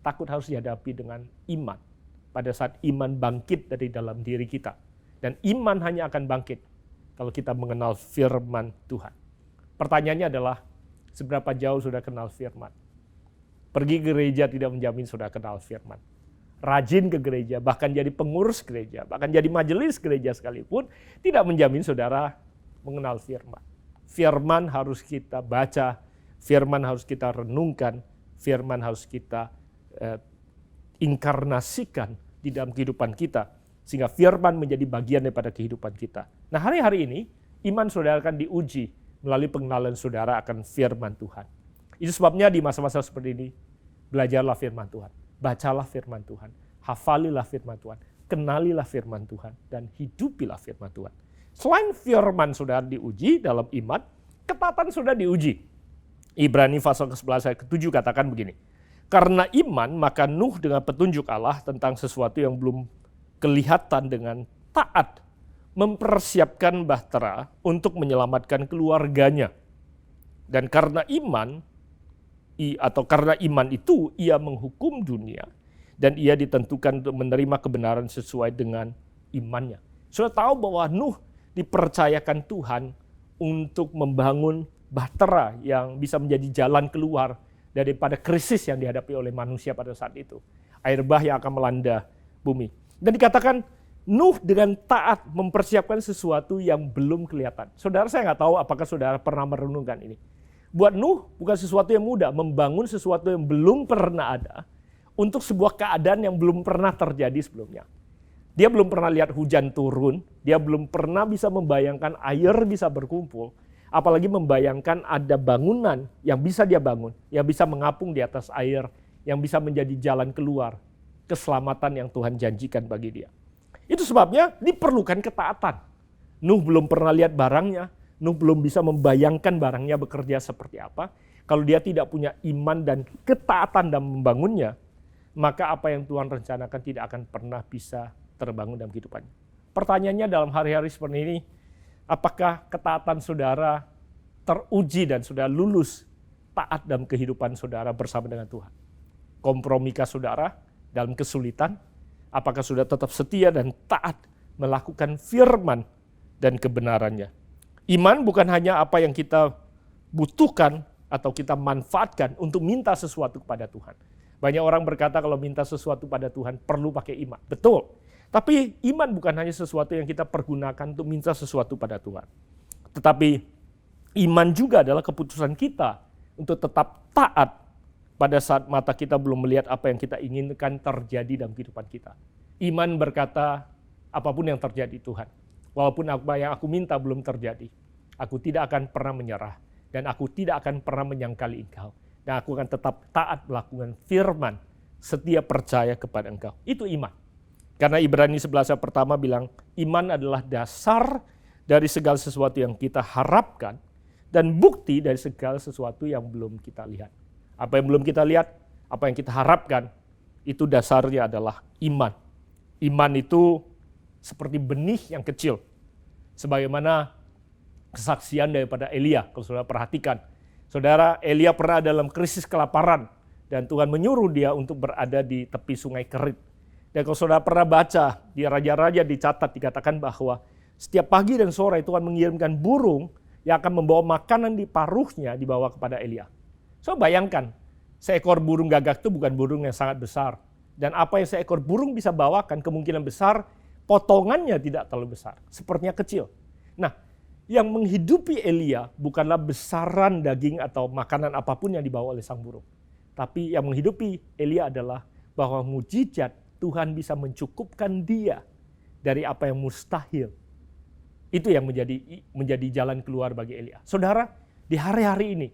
Takut harus dihadapi dengan iman. Pada saat iman bangkit dari dalam diri kita. Dan iman hanya akan bangkit kalau kita mengenal firman Tuhan. Pertanyaannya adalah, seberapa jauh sudah kenal firman? Pergi ke gereja tidak menjamin sudah kenal firman. Rajin ke gereja, bahkan jadi pengurus gereja, bahkan jadi majelis gereja sekalipun, tidak menjamin saudara mengenal firman. Firman harus kita baca, firman harus kita renungkan, firman harus kita inkarnasikan di dalam kehidupan kita, sehingga firman menjadi bagian daripada kehidupan kita. Nah, hari-hari ini iman saudara akan diuji melalui pengenalan saudara akan firman Tuhan. Itu sebabnya di masa-masa seperti ini, belajarlah firman Tuhan, bacalah firman Tuhan, hafalilah firman Tuhan, kenalilah firman Tuhan, dan hidupilah firman Tuhan. Selain firman saudara diuji dalam iman, ketaatan saudara diuji. Ibrani pasal ke-11 ayat ke-7 katakan begini. Karena iman, maka Nuh dengan petunjuk Allah tentang sesuatu yang belum kelihatan dengan taat mempersiapkan bahtera untuk menyelamatkan keluarganya. Dan karena iman, karena iman itu ia menghukum dunia dan ia ditentukan untuk menerima kebenaran sesuai dengan imannya. Sudah tahu bahwa Nuh dipercayakan Tuhan untuk membangun bahtera yang bisa menjadi jalan keluar daripada krisis yang dihadapi oleh manusia pada saat itu. Air bah yang akan melanda bumi. Dan dikatakan Nuh dengan taat mempersiapkan sesuatu yang belum kelihatan. Saudara, saya nggak tahu apakah saudara pernah merenungkan ini. Buat Nuh bukan sesuatu yang mudah, membangun sesuatu yang belum pernah ada untuk sebuah keadaan yang belum pernah terjadi sebelumnya. Dia belum pernah lihat hujan turun, dia belum pernah bisa membayangkan air bisa berkumpul, apalagi membayangkan ada bangunan yang bisa dia bangun, yang bisa mengapung di atas air, yang bisa menjadi jalan keluar, keselamatan yang Tuhan janjikan bagi dia. Itu sebabnya diperlukan ketaatan. Nuh belum pernah lihat barangnya, Nuh belum bisa membayangkan barangnya bekerja seperti apa. Kalau dia tidak punya iman dan ketaatan dalam membangunnya, maka apa yang Tuhan rencanakan tidak akan pernah bisa terbangun dalam kehidupannya. Pertanyaannya dalam hari-hari seperti ini, apakah ketaatan saudara teruji dan sudah lulus taat dalam kehidupan saudara bersama dengan Tuhan? Kompromikah saudara dalam kesulitan? Apakah sudah tetap setia dan taat melakukan firman dan kebenarannya? Iman bukan hanya apa yang kita butuhkan atau kita manfaatkan untuk minta sesuatu kepada Tuhan. Banyak orang berkata kalau minta sesuatu pada Tuhan perlu pakai iman. Betul. Tapi iman bukan hanya sesuatu yang kita pergunakan untuk minta sesuatu pada Tuhan. Tetapi iman juga adalah keputusan kita untuk tetap taat pada saat mata kita belum melihat apa yang kita inginkan terjadi dalam kehidupan kita. Iman berkata, apapun yang terjadi Tuhan, walaupun apa yang aku minta belum terjadi, aku tidak akan pernah menyerah, dan aku tidak akan pernah menyangkali Engkau. Dan aku akan tetap taat melakukan firman, setia percaya kepada Engkau. Itu iman. Karena Ibrani 11 ayat pertama bilang, iman adalah dasar dari segala sesuatu yang kita harapkan, dan bukti dari segala sesuatu yang belum kita lihat. Apa yang belum kita lihat, apa yang kita harapkan, itu dasarnya adalah iman. Iman itu seperti benih yang kecil. Sebagaimana kesaksian daripada Elia, kalau saudara perhatikan. Saudara, Elia pernah dalam krisis kelaparan, dan Tuhan menyuruh dia untuk berada di tepi sungai Kerit. Dan kalau saudara pernah baca, di Raja-Raja dicatat, dikatakan bahwa setiap pagi dan sore Tuhan mengirimkan burung yang akan membawa makanan di paruhnya dibawa kepada Elia. So bayangkan, seekor burung gagak itu bukan burung yang sangat besar. Dan apa yang seekor burung bisa bawakan kemungkinan besar, potongannya tidak terlalu besar. Sepertinya kecil. Nah, yang menghidupi Elia bukanlah besaran daging atau makanan apapun yang dibawa oleh sang burung. Tapi yang menghidupi Elia adalah bahwa mujizat Tuhan bisa mencukupkan dia dari apa yang mustahil. Itu yang menjadi jalan keluar bagi Elia. Saudara, di hari-hari ini,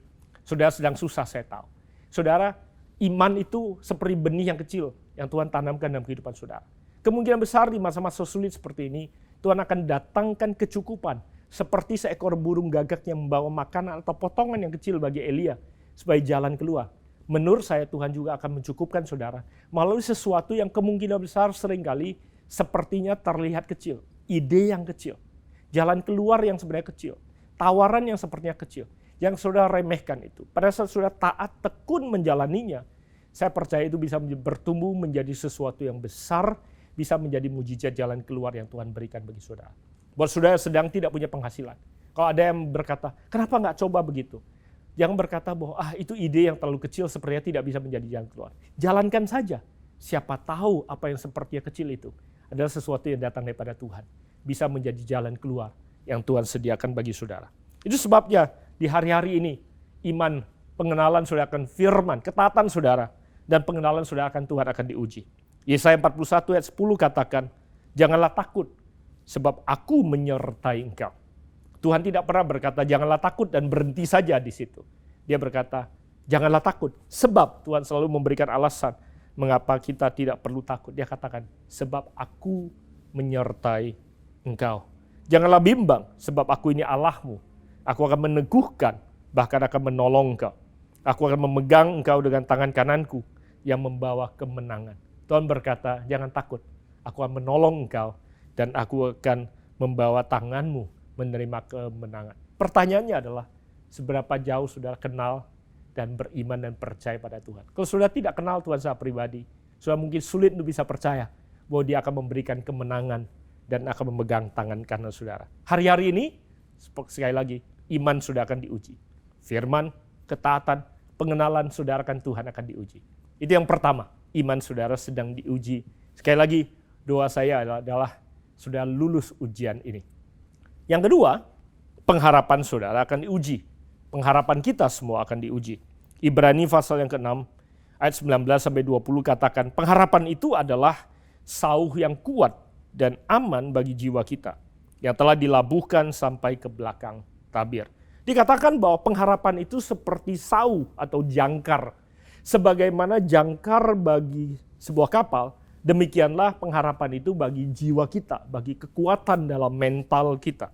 saudara sedang susah, saya tahu. Saudara, iman itu seperti benih yang kecil yang Tuhan tanamkan dalam kehidupan saudara. Kemungkinan besar di masa-masa sulit seperti ini, Tuhan akan datangkan kecukupan seperti seekor burung gagak yang membawa makanan atau potongan yang kecil bagi Elia sebagai jalan keluar. Menurut saya Tuhan juga akan mencukupkan saudara melalui sesuatu yang kemungkinan besar seringkali sepertinya terlihat kecil. Ide yang kecil, jalan keluar yang sebenarnya kecil, tawaran yang sepertinya kecil, yang saudara remehkan itu. Pada saat saudara taat tekun menjalaninya, saya percaya itu bisa bertumbuh menjadi sesuatu yang besar, bisa menjadi mujizat jalan keluar yang Tuhan berikan bagi saudara. Buat saudara sedang tidak punya penghasilan, kalau ada yang berkata, kenapa nggak coba begitu? Jangan berkata bahwa itu ide yang terlalu kecil sepertinya tidak bisa menjadi jalan keluar. Jalankan saja. Siapa tahu apa yang sepertinya kecil itu adalah sesuatu yang datang daripada Tuhan. Bisa menjadi jalan keluar yang Tuhan sediakan bagi saudara. Itu sebabnya di hari-hari ini iman, pengenalan saudara akan firman, ketaatan saudara, dan pengenalan saudara akan Tuhan akan diuji. Yesaya 41 ayat 10 katakan, janganlah takut sebab aku menyertai engkau. Tuhan tidak pernah berkata janganlah takut dan berhenti saja di situ. Dia berkata janganlah takut sebab Tuhan selalu memberikan alasan mengapa kita tidak perlu takut. Dia katakan sebab aku menyertai engkau. Janganlah bimbang sebab aku ini Allahmu. Aku akan meneguhkan bahkan akan menolong engkau. Aku akan memegang engkau dengan tangan kananku yang membawa kemenangan. Tuhan berkata jangan takut. Aku akan menolong engkau dan aku akan membawa tanganmu menerima kemenangan. Pertanyaannya adalah seberapa jauh saudara kenal dan beriman dan percaya pada Tuhan. Kalau saudara tidak kenal Tuhan secara pribadi, saudara mungkin sulit untuk bisa percaya bahwa dia akan memberikan kemenangan dan akan memegang tangan kanan saudara. Hari-hari ini, sekali lagi, iman saudara akan diuji. Firman, ketaatan, pengenalan saudara akan Tuhan akan diuji. Itu yang pertama, iman saudara sedang diuji. Sekali lagi, doa saya adalah saudara lulus ujian ini. Yang kedua, pengharapan saudara akan diuji. Pengharapan kita semua akan diuji. Ibrani pasal yang ke-6 ayat 19-20 katakan, pengharapan itu adalah sauh yang kuat dan aman bagi jiwa kita yang telah dilabuhkan sampai ke belakang tabir. Dikatakan bahwa pengharapan itu seperti sauh atau jangkar. Sebagaimana jangkar bagi sebuah kapal, demikianlah pengharapan itu bagi jiwa kita, bagi kekuatan dalam mental kita.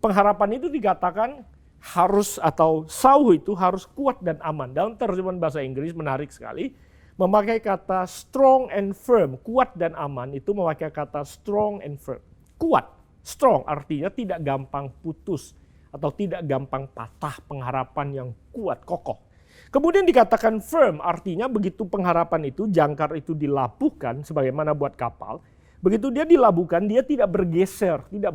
Pengharapan itu dikatakan harus atau sauh itu harus kuat dan aman. Dalam terjemahan bahasa Inggris menarik sekali, memakai kata strong and firm, kuat dan aman itu memakai kata strong and firm. Kuat, strong artinya tidak gampang putus atau tidak gampang patah, pengharapan yang kuat, kokoh. Kemudian dikatakan firm, artinya begitu pengharapan itu, jangkar itu dilabuhkan sebagaimana buat kapal, begitu dia dilabuhkan, dia tidak bergeser, tidak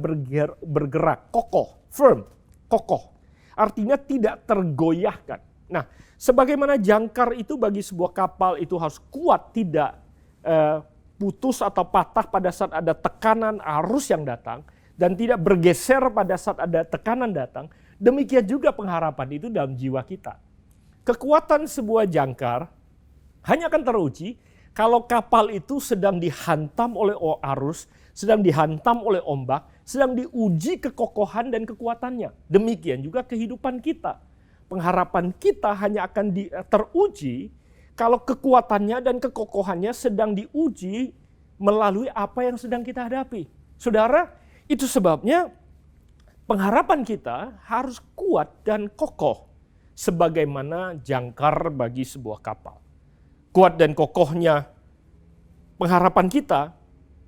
bergerak, kokoh, firm, kokoh. Artinya tidak tergoyahkan. Nah, sebagaimana jangkar itu bagi sebuah kapal itu harus kuat, tidak putus atau patah pada saat ada tekanan arus yang datang, dan tidak bergeser pada saat ada tekanan datang, demikian juga pengharapan itu dalam jiwa kita. Kekuatan sebuah jangkar hanya akan teruji kalau kapal itu sedang dihantam oleh arus, sedang dihantam oleh ombak, sedang diuji kekokohan dan kekuatannya. Demikian juga kehidupan kita. Pengharapan kita hanya akan teruji kalau kekuatannya dan kekokohannya sedang diuji melalui apa yang sedang kita hadapi. Saudara, itu sebabnya pengharapan kita harus kuat dan kokoh sebagaimana jangkar bagi sebuah kapal. Kuat dan kokohnya pengharapan kita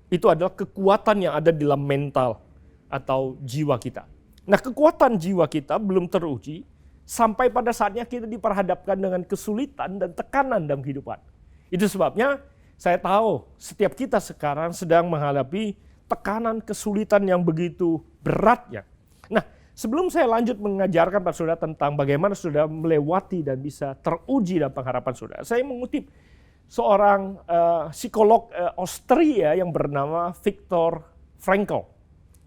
itu adalah kekuatan yang ada di dalam mental atau jiwa kita. Nah, kekuatan jiwa kita belum teruji sampai pada saatnya kita diperhadapkan dengan kesulitan dan tekanan dalam kehidupan. Itu sebabnya saya tahu setiap kita sekarang sedang menghadapi tekanan kesulitan yang begitu beratnya. Nah, sebelum saya lanjut mengajarkan pada saudara tentang bagaimana saudara melewati dan bisa teruji dalam pengharapan saudara, saya mengutip seorang psikolog Austria yang bernama Viktor Frankl.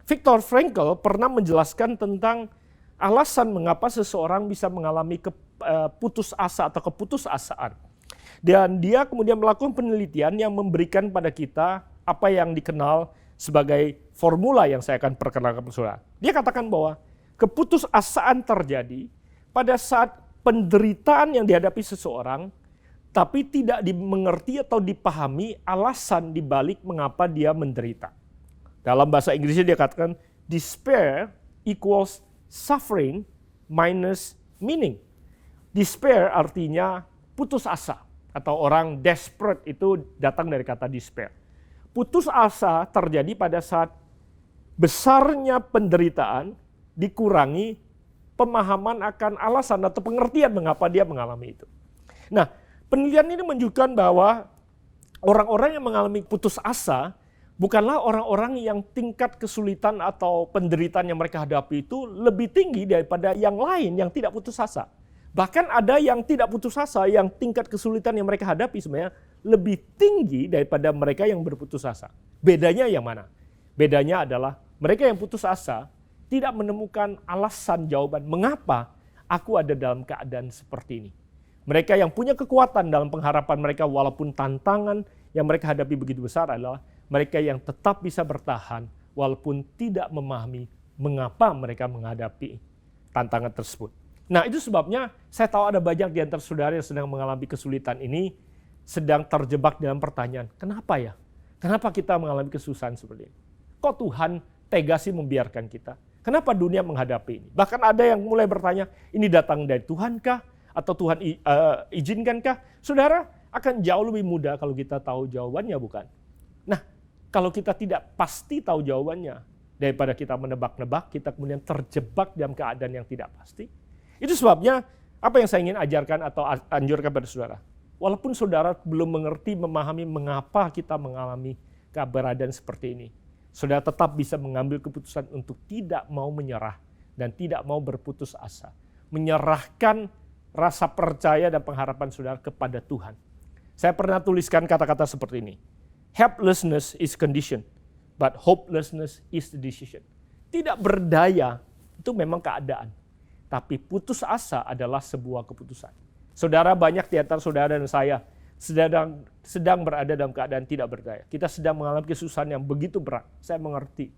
Viktor Frankl pernah menjelaskan tentang alasan mengapa seseorang bisa mengalami putus asa atau keputusasaan. Dan dia kemudian melakukan penelitian yang memberikan pada kita apa yang dikenal sebagai formula yang saya akan perkenalkan kepada saudara. Dia katakan bahwa keputusasaan terjadi pada saat penderitaan yang dihadapi seseorang, tapi tidak dimengerti atau dipahami alasan dibalik mengapa dia menderita. Dalam bahasa Inggrisnya dia katakan, despair equals suffering minus meaning. Despair artinya putus asa, atau orang desperate itu datang dari kata despair. Putus asa terjadi pada saat besarnya penderitaan dikurangi pemahaman akan alasan atau pengertian mengapa dia mengalami itu. Nah, penelitian ini menunjukkan bahwa orang-orang yang mengalami putus asa bukanlah orang-orang yang tingkat kesulitan atau penderitaan yang mereka hadapi itu lebih tinggi daripada yang lain yang tidak putus asa. Bahkan ada yang tidak putus asa, yang tingkat kesulitan yang mereka hadapi sebenarnya lebih tinggi daripada mereka yang berputus asa. Bedanya yang mana? Bedanya adalah mereka yang putus asa tidak menemukan alasan jawaban mengapa aku ada dalam keadaan seperti ini. Mereka yang punya kekuatan dalam pengharapan mereka walaupun tantangan yang mereka hadapi begitu besar adalah mereka yang tetap bisa bertahan walaupun tidak memahami mengapa mereka menghadapi tantangan tersebut. Nah, itu sebabnya saya tahu ada banyak di antara saudara yang sedang mengalami kesulitan ini sedang terjebak dalam pertanyaan, kenapa ya? Kenapa kita mengalami kesusahan seperti ini? Kok Tuhan tega sih membiarkan kita? Kenapa dunia menghadapi ini? Bahkan ada yang mulai bertanya, ini datang dari Tuhan kah? Atau Tuhan izinkankah? Saudara, akan jauh lebih mudah kalau kita tahu jawabannya, bukan? Nah, kalau kita tidak pasti tahu jawabannya, daripada kita menebak-nebak, kita kemudian terjebak dalam keadaan yang tidak pasti. Itu sebabnya apa yang saya ingin ajarkan atau anjurkan pada saudara. Walaupun saudara belum mengerti, memahami mengapa kita mengalami keberadaan seperti ini, saudara tetap bisa mengambil keputusan untuk tidak mau menyerah dan tidak mau berputus asa. Menyerahkan rasa percaya dan pengharapan saudara kepada Tuhan. Saya pernah tuliskan kata-kata seperti ini. Helplessness is condition, but hopelessness is the decision. Tidak berdaya itu memang keadaan, tapi putus asa adalah sebuah keputusan. Saudara, banyak di antara saudara dan saya sedang berada dalam keadaan tidak berdaya. Kita sedang mengalami kesusahan yang begitu berat, saya mengerti.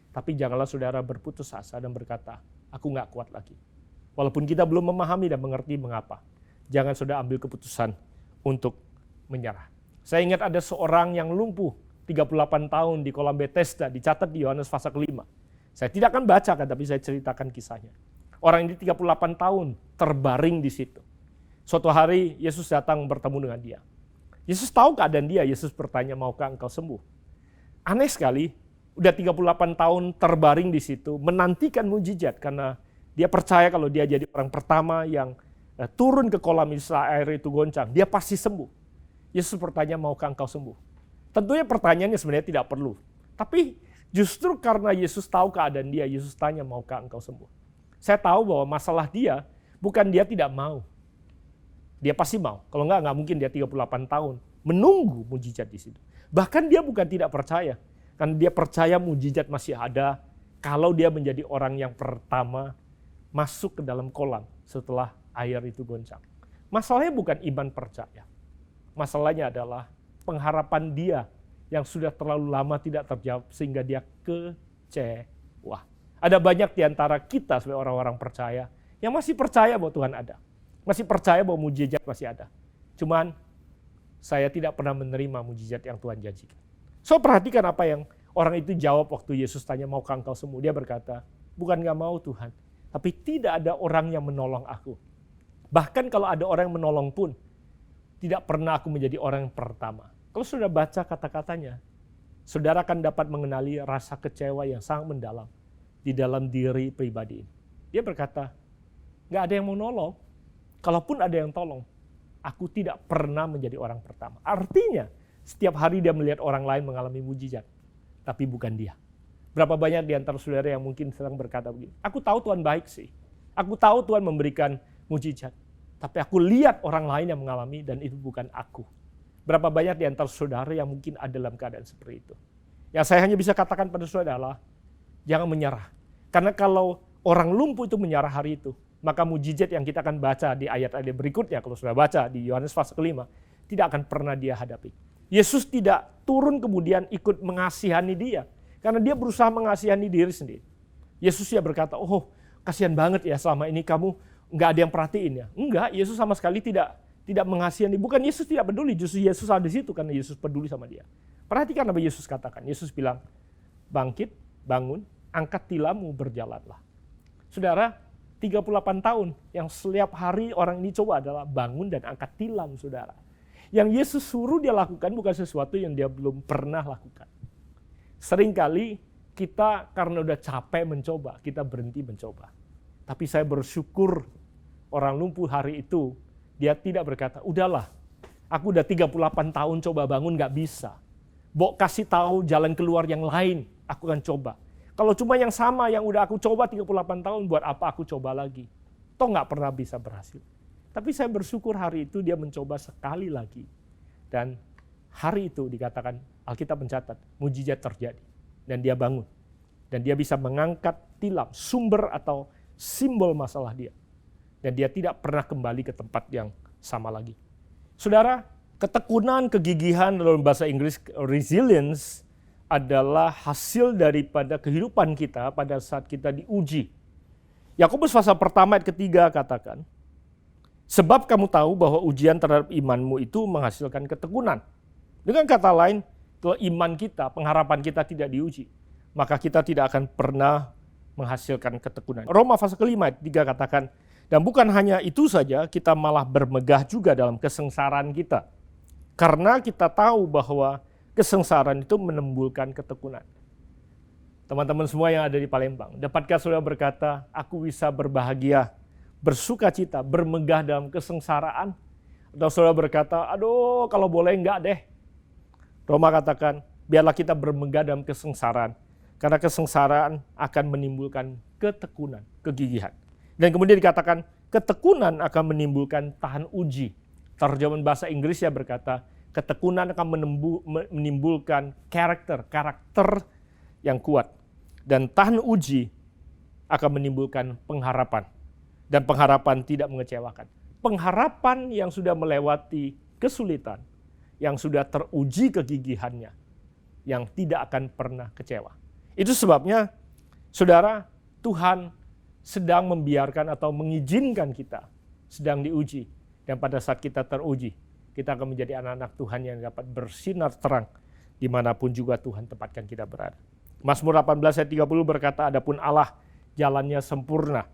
Tapi janganlah saudara berputus asa dan berkata, aku nggak kuat lagi. Walaupun kita belum memahami dan mengerti mengapa. Jangan saudara ambil keputusan untuk menyerah. Saya ingat ada seorang yang lumpuh 38 tahun di kolam Bethesda, dicatat di Yohanes pasal 5. Saya tidak akan bacakan, tapi saya ceritakan kisahnya. Orang ini 38 tahun terbaring di situ. Suatu hari Yesus datang bertemu dengan dia. Yesus tahu keadaan dia, Yesus bertanya, maukah engkau sembuh? Aneh sekali, udah 38 tahun terbaring di situ, menantikan mujizat karena dia percaya kalau dia jadi orang pertama yang turun ke kolam air itu goncang, dia pasti sembuh. Yesus bertanya, maukah engkau sembuh? Tentunya pertanyaannya sebenarnya tidak perlu. Tapi justru karena Yesus tahu keadaan dia, Yesus tanya, maukah engkau sembuh? Saya tahu bahwa masalah dia, bukan dia tidak mau. Dia pasti mau. Kalau nggak mungkin dia 38 tahun menunggu mujizat di situ. Bahkan dia bukan tidak percaya. Karena dia percaya mujizat masih ada kalau dia menjadi orang yang pertama masuk ke dalam kolam setelah air itu goncang. Masalahnya bukan iman percaya. Masalahnya adalah pengharapan dia yang sudah terlalu lama tidak terjawab sehingga dia kecewa. Ada banyak di antara kita sebagai orang-orang percaya yang masih percaya bahwa Tuhan ada. Masih percaya bahwa mujizat masih ada. Cuman saya tidak pernah menerima mujizat yang Tuhan janjikan. So perhatikan apa yang orang itu jawab waktu Yesus tanya, maukah engkau sembuh? Dia berkata, bukan gak mau Tuhan, tapi tidak ada orang yang menolong aku. Bahkan kalau ada orang yang menolong pun, tidak pernah aku menjadi orang yang pertama. Kalau sudah baca kata-katanya, saudara akan dapat mengenali rasa kecewa yang sangat mendalam di dalam diri pribadi ini. Dia berkata, gak ada yang mau nolong. Kalaupun ada yang tolong, aku tidak pernah menjadi orang pertama. Artinya, setiap hari dia melihat orang lain mengalami mujizat, tapi bukan dia. Berapa banyak di antara saudara yang mungkin sedang berkata begini, aku tahu Tuhan baik sih, aku tahu Tuhan memberikan mujizat, tapi aku lihat orang lain yang mengalami dan itu bukan aku. Berapa banyak di antara saudara yang mungkin ada dalam keadaan seperti itu. Yang saya hanya bisa katakan pada saudara adalah, jangan menyerah. Karena kalau orang lumpuh itu menyerah hari itu, maka mujizat yang kita akan baca di ayat-ayat berikutnya, kalau sudah baca di Yohanes pasal ke-5, tidak akan pernah dia hadapi. Yesus tidak turun kemudian ikut mengasihani dia, karena dia berusaha mengasihani diri sendiri. Yesus ya berkata, oh kasihan banget ya selama ini kamu nggak ada yang perhatiin ya. Enggak, Yesus sama sekali tidak mengasihani. Bukan Yesus tidak peduli, justru Yesus ada di situ karena Yesus peduli sama dia. Perhatikan apa Yesus katakan. Yesus bilang, bangkit, bangun, angkat tilammu, berjalanlah. Saudara, 38 tahun yang setiap hari orang ini coba adalah bangun dan angkat tilam, saudara. Yang Yesus suruh dia lakukan bukan sesuatu yang dia belum pernah lakukan. Seringkali kita karena udah capek mencoba, kita berhenti mencoba. Tapi saya bersyukur orang lumpuh hari itu, dia tidak berkata, udahlah, aku udah 38 tahun coba bangun gak bisa. Bok kasih tahu jalan keluar yang lain, aku akan coba. Kalau cuma yang sama yang udah aku coba 38 tahun, buat apa aku coba lagi? Toh nggak pernah bisa berhasil. Tapi saya bersyukur hari itu dia mencoba sekali lagi. Dan hari itu dikatakan, Alkitab mencatat, mujizat terjadi. Dan dia bangun. Dan dia bisa mengangkat tilam, sumber atau simbol masalah dia. Dan dia tidak pernah kembali ke tempat yang sama lagi. Saudara, ketekunan, kegigihan dalam bahasa Inggris, resilience, adalah hasil daripada kehidupan kita pada saat kita diuji. Yakobus pasal pertama ayat ketiga katakan, sebab kamu tahu bahwa ujian terhadap imanmu itu menghasilkan ketekunan. Dengan kata lain, kalau iman kita, pengharapan kita tidak diuji, maka kita tidak akan pernah menghasilkan ketekunan. Roma pasal ke-5 ayat 3 katakan, dan bukan hanya itu saja, kita malah bermegah juga dalam kesengsaraan kita. Karena kita tahu bahwa kesengsaraan itu menimbulkan ketekunan. Teman-teman semua yang ada di Palembang, dapatkah saudara berkata, aku bisa berbahagia, bersuka cita, bermegah dalam kesengsaraan? Atau saudara berkata, aduh kalau boleh enggak deh. Roma katakan, biarlah kita bermegah dalam kesengsaraan. Karena kesengsaraan akan menimbulkan ketekunan, kegigihan. Dan kemudian dikatakan, ketekunan akan menimbulkan tahan uji. Terjemahan bahasa Inggris ya berkata, ketekunan akan menimbulkan karakter yang kuat. Dan tahan uji akan menimbulkan pengharapan. Dan pengharapan tidak mengecewakan. Pengharapan yang sudah melewati kesulitan, yang sudah teruji kegigihannya, yang tidak akan pernah kecewa. Itu sebabnya, saudara, Tuhan sedang membiarkan atau mengizinkan kita sedang diuji. Dan pada saat kita teruji, kita akan menjadi anak-anak Tuhan yang dapat bersinar terang dimanapun juga Tuhan tempatkan kita berada. Mazmur 18 ayat 30 berkata, adapun Allah jalannya sempurna.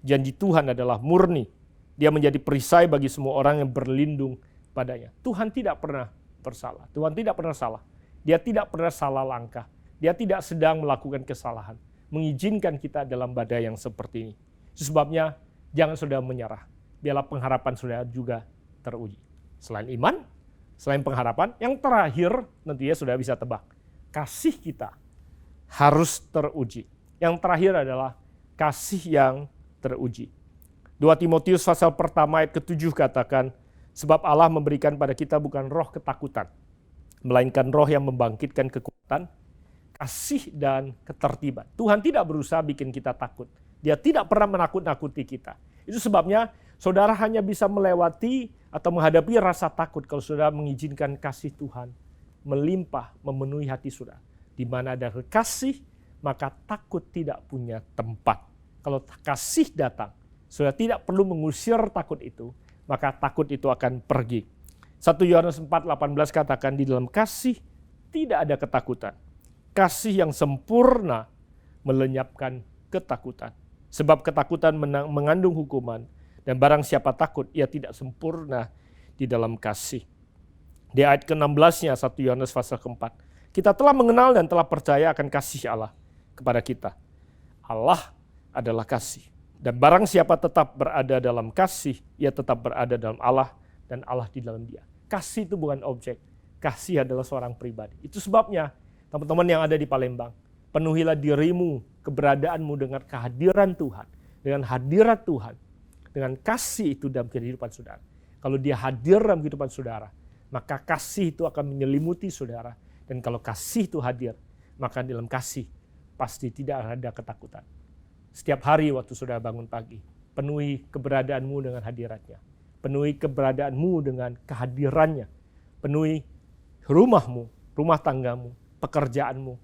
Janji Tuhan adalah murni. Dia menjadi perisai bagi semua orang yang berlindung padanya. Tuhan tidak pernah bersalah. Tuhan tidak pernah salah. Dia tidak pernah salah langkah. Dia tidak sedang melakukan kesalahan. Mengizinkan kita dalam badai yang seperti ini. Sebabnya jangan sudah menyerah. biarlah pengharapan saudara juga teruji. Selain iman, selain pengharapan, yang terakhir tentunya saudara bisa tebak. Kasih kita harus teruji. Yang terakhir adalah kasih yang teruji. 2 Timotius pasal pertama ayat ke-7 katakan, sebab Allah memberikan pada kita bukan roh ketakutan, melainkan roh yang membangkitkan kekuatan, kasih dan ketertiban. Tuhan tidak berusaha bikin kita takut. Dia tidak pernah menakut-nakuti kita. Itu sebabnya saudara hanya bisa melewati atau menghadapi rasa takut kalau saudara mengizinkan kasih Tuhan melimpah, memenuhi hati saudara. Di mana ada kasih, maka takut tidak punya tempat. Kalau kasih datang, saudara tidak perlu mengusir takut itu, maka takut itu akan pergi. 1 Yohanes 4:18 katakan, di dalam kasih tidak ada ketakutan. Kasih yang sempurna melenyapkan ketakutan. Sebab ketakutan mengandung hukuman, dan barang siapa takut, ia tidak sempurna di dalam kasih. Di ayat ke-16-nya 1 Yohanes pasal ke-4, kita telah mengenal dan telah percaya akan kasih Allah kepada kita. Allah adalah kasih. Dan barang siapa tetap berada dalam kasih, ia tetap berada dalam Allah dan Allah di dalam dia. Kasih itu bukan objek, kasih adalah seorang pribadi. Itu sebabnya teman-teman yang ada di Palembang, penuhilah dirimu, keberadaanmu dengan kehadiran Tuhan, dengan hadirat Tuhan, dengan kasih itu dalam kehidupan saudara. Kalau dia hadir dalam kehidupan saudara, maka kasih itu akan menyelimuti saudara. Dan kalau kasih itu hadir, maka dalam kasih pasti tidak ada ketakutan. Setiap hari waktu saudara bangun pagi, penuhi keberadaanmu dengan hadiratnya. Penuhi keberadaanmu dengan kehadirannya. Penuhi rumahmu, rumah tanggamu, pekerjaanmu,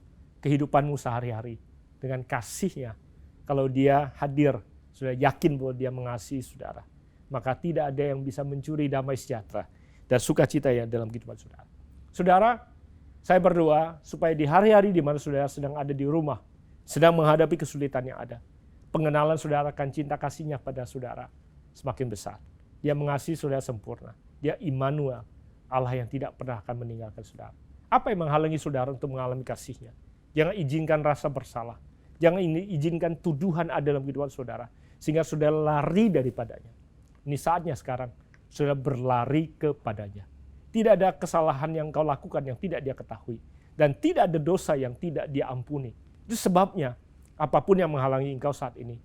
kehidupanmu sehari-hari dengan kasihnya. Kalau dia hadir, sudah yakin bahwa dia mengasihi saudara, maka tidak ada yang bisa mencuri damai sejahtera dan sukacita yang dalam kehidupan saudara. Saudara, saya berdoa supaya di hari-hari di mana saudara sedang ada di rumah, sedang menghadapi kesulitan yang ada, pengenalan saudara akan cinta kasihnya pada saudara semakin besar. Dia mengasihi saudara sempurna. Dia Immanuel, Allah yang tidak pernah akan meninggalkan saudara. Apa yang menghalangi saudara untuk mengalami kasihnya? Jangan izinkan rasa bersalah. Jangan izinkan tuduhan ada dalam kehidupan saudara, sehingga saudara lari daripadanya. Ini saatnya sekarang saudara berlari kepadanya. Tidak ada kesalahan yang kau lakukan yang tidak dia ketahui. Dan tidak ada dosa yang tidak dia ampuni. Itu sebabnya apapun yang menghalangi engkau saat ini,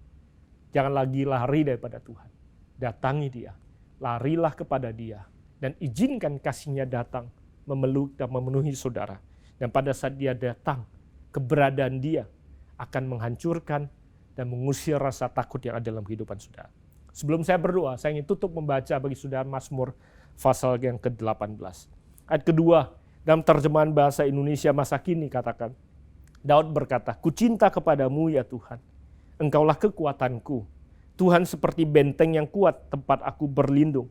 jangan lagi lari daripada Tuhan. Datangi dia, larilah kepada dia, dan izinkan kasihnya datang, memeluk dan memenuhi saudara. Dan pada saat dia datang, keberadaan dia akan menghancurkan dan mengusir rasa takut yang ada dalam kehidupan saudara. Sebelum saya berdoa, saya ingin tutup membaca bagi saudara Mazmur pasal yang ke-18. Ayat kedua, dalam terjemahan bahasa Indonesia masa kini katakan, Daud berkata, "Ku cinta kepadamu ya Tuhan, Engkaulah kekuatanku. Tuhan seperti benteng yang kuat tempat aku berlindung.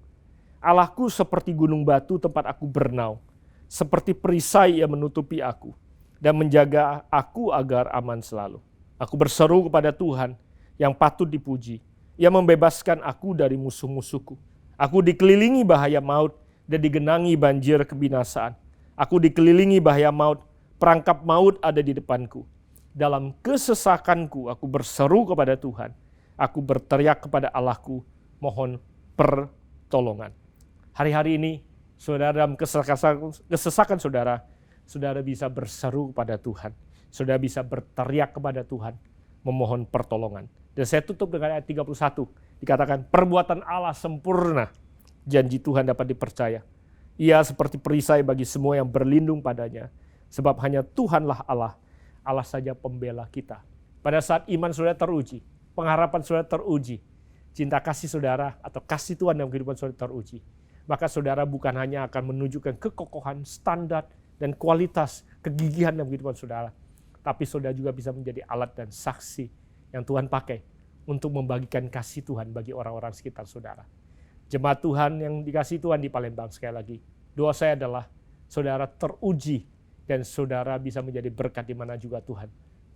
Allahku seperti gunung batu tempat aku bernaung. Seperti perisai yang menutupi aku dan menjaga aku agar aman selalu. Aku berseru kepada Tuhan yang patut dipuji. Ia membebaskan aku dari musuh-musuhku. Aku dikelilingi bahaya maut dan digenangi banjir kebinasaan. Aku dikelilingi bahaya maut, perangkap maut ada di depanku. Dalam kesesakanku aku berseru kepada Tuhan. Aku berteriak kepada Allahku, mohon pertolongan." Hari-hari ini, saudara dalam kesesakan saudara, saudara bisa berseru kepada Tuhan. Saudara bisa berteriak kepada Tuhan, memohon pertolongan. Dan saya tutup dengan ayat 31. Dikatakan, perbuatan Allah sempurna. Janji Tuhan dapat dipercaya. Ia seperti perisai bagi semua yang berlindung padanya. Sebab hanya Tuhanlah Allah. Allah saja pembela kita. Pada saat iman saudara teruji, pengharapan saudara teruji, cinta kasih saudara atau kasih Tuhan dalam kehidupan saudara teruji, maka saudara bukan hanya akan menunjukkan kekokohan, standar, dan kualitas kegigihan dalam kehidupan saudara, tapi saudara juga bisa menjadi alat dan saksi yang Tuhan pakai untuk membagikan kasih Tuhan bagi orang-orang sekitar saudara. Jemaat Tuhan yang dikasihi Tuhan di Palembang, sekali lagi, doa saya adalah saudara teruji dan saudara bisa menjadi berkat di mana juga Tuhan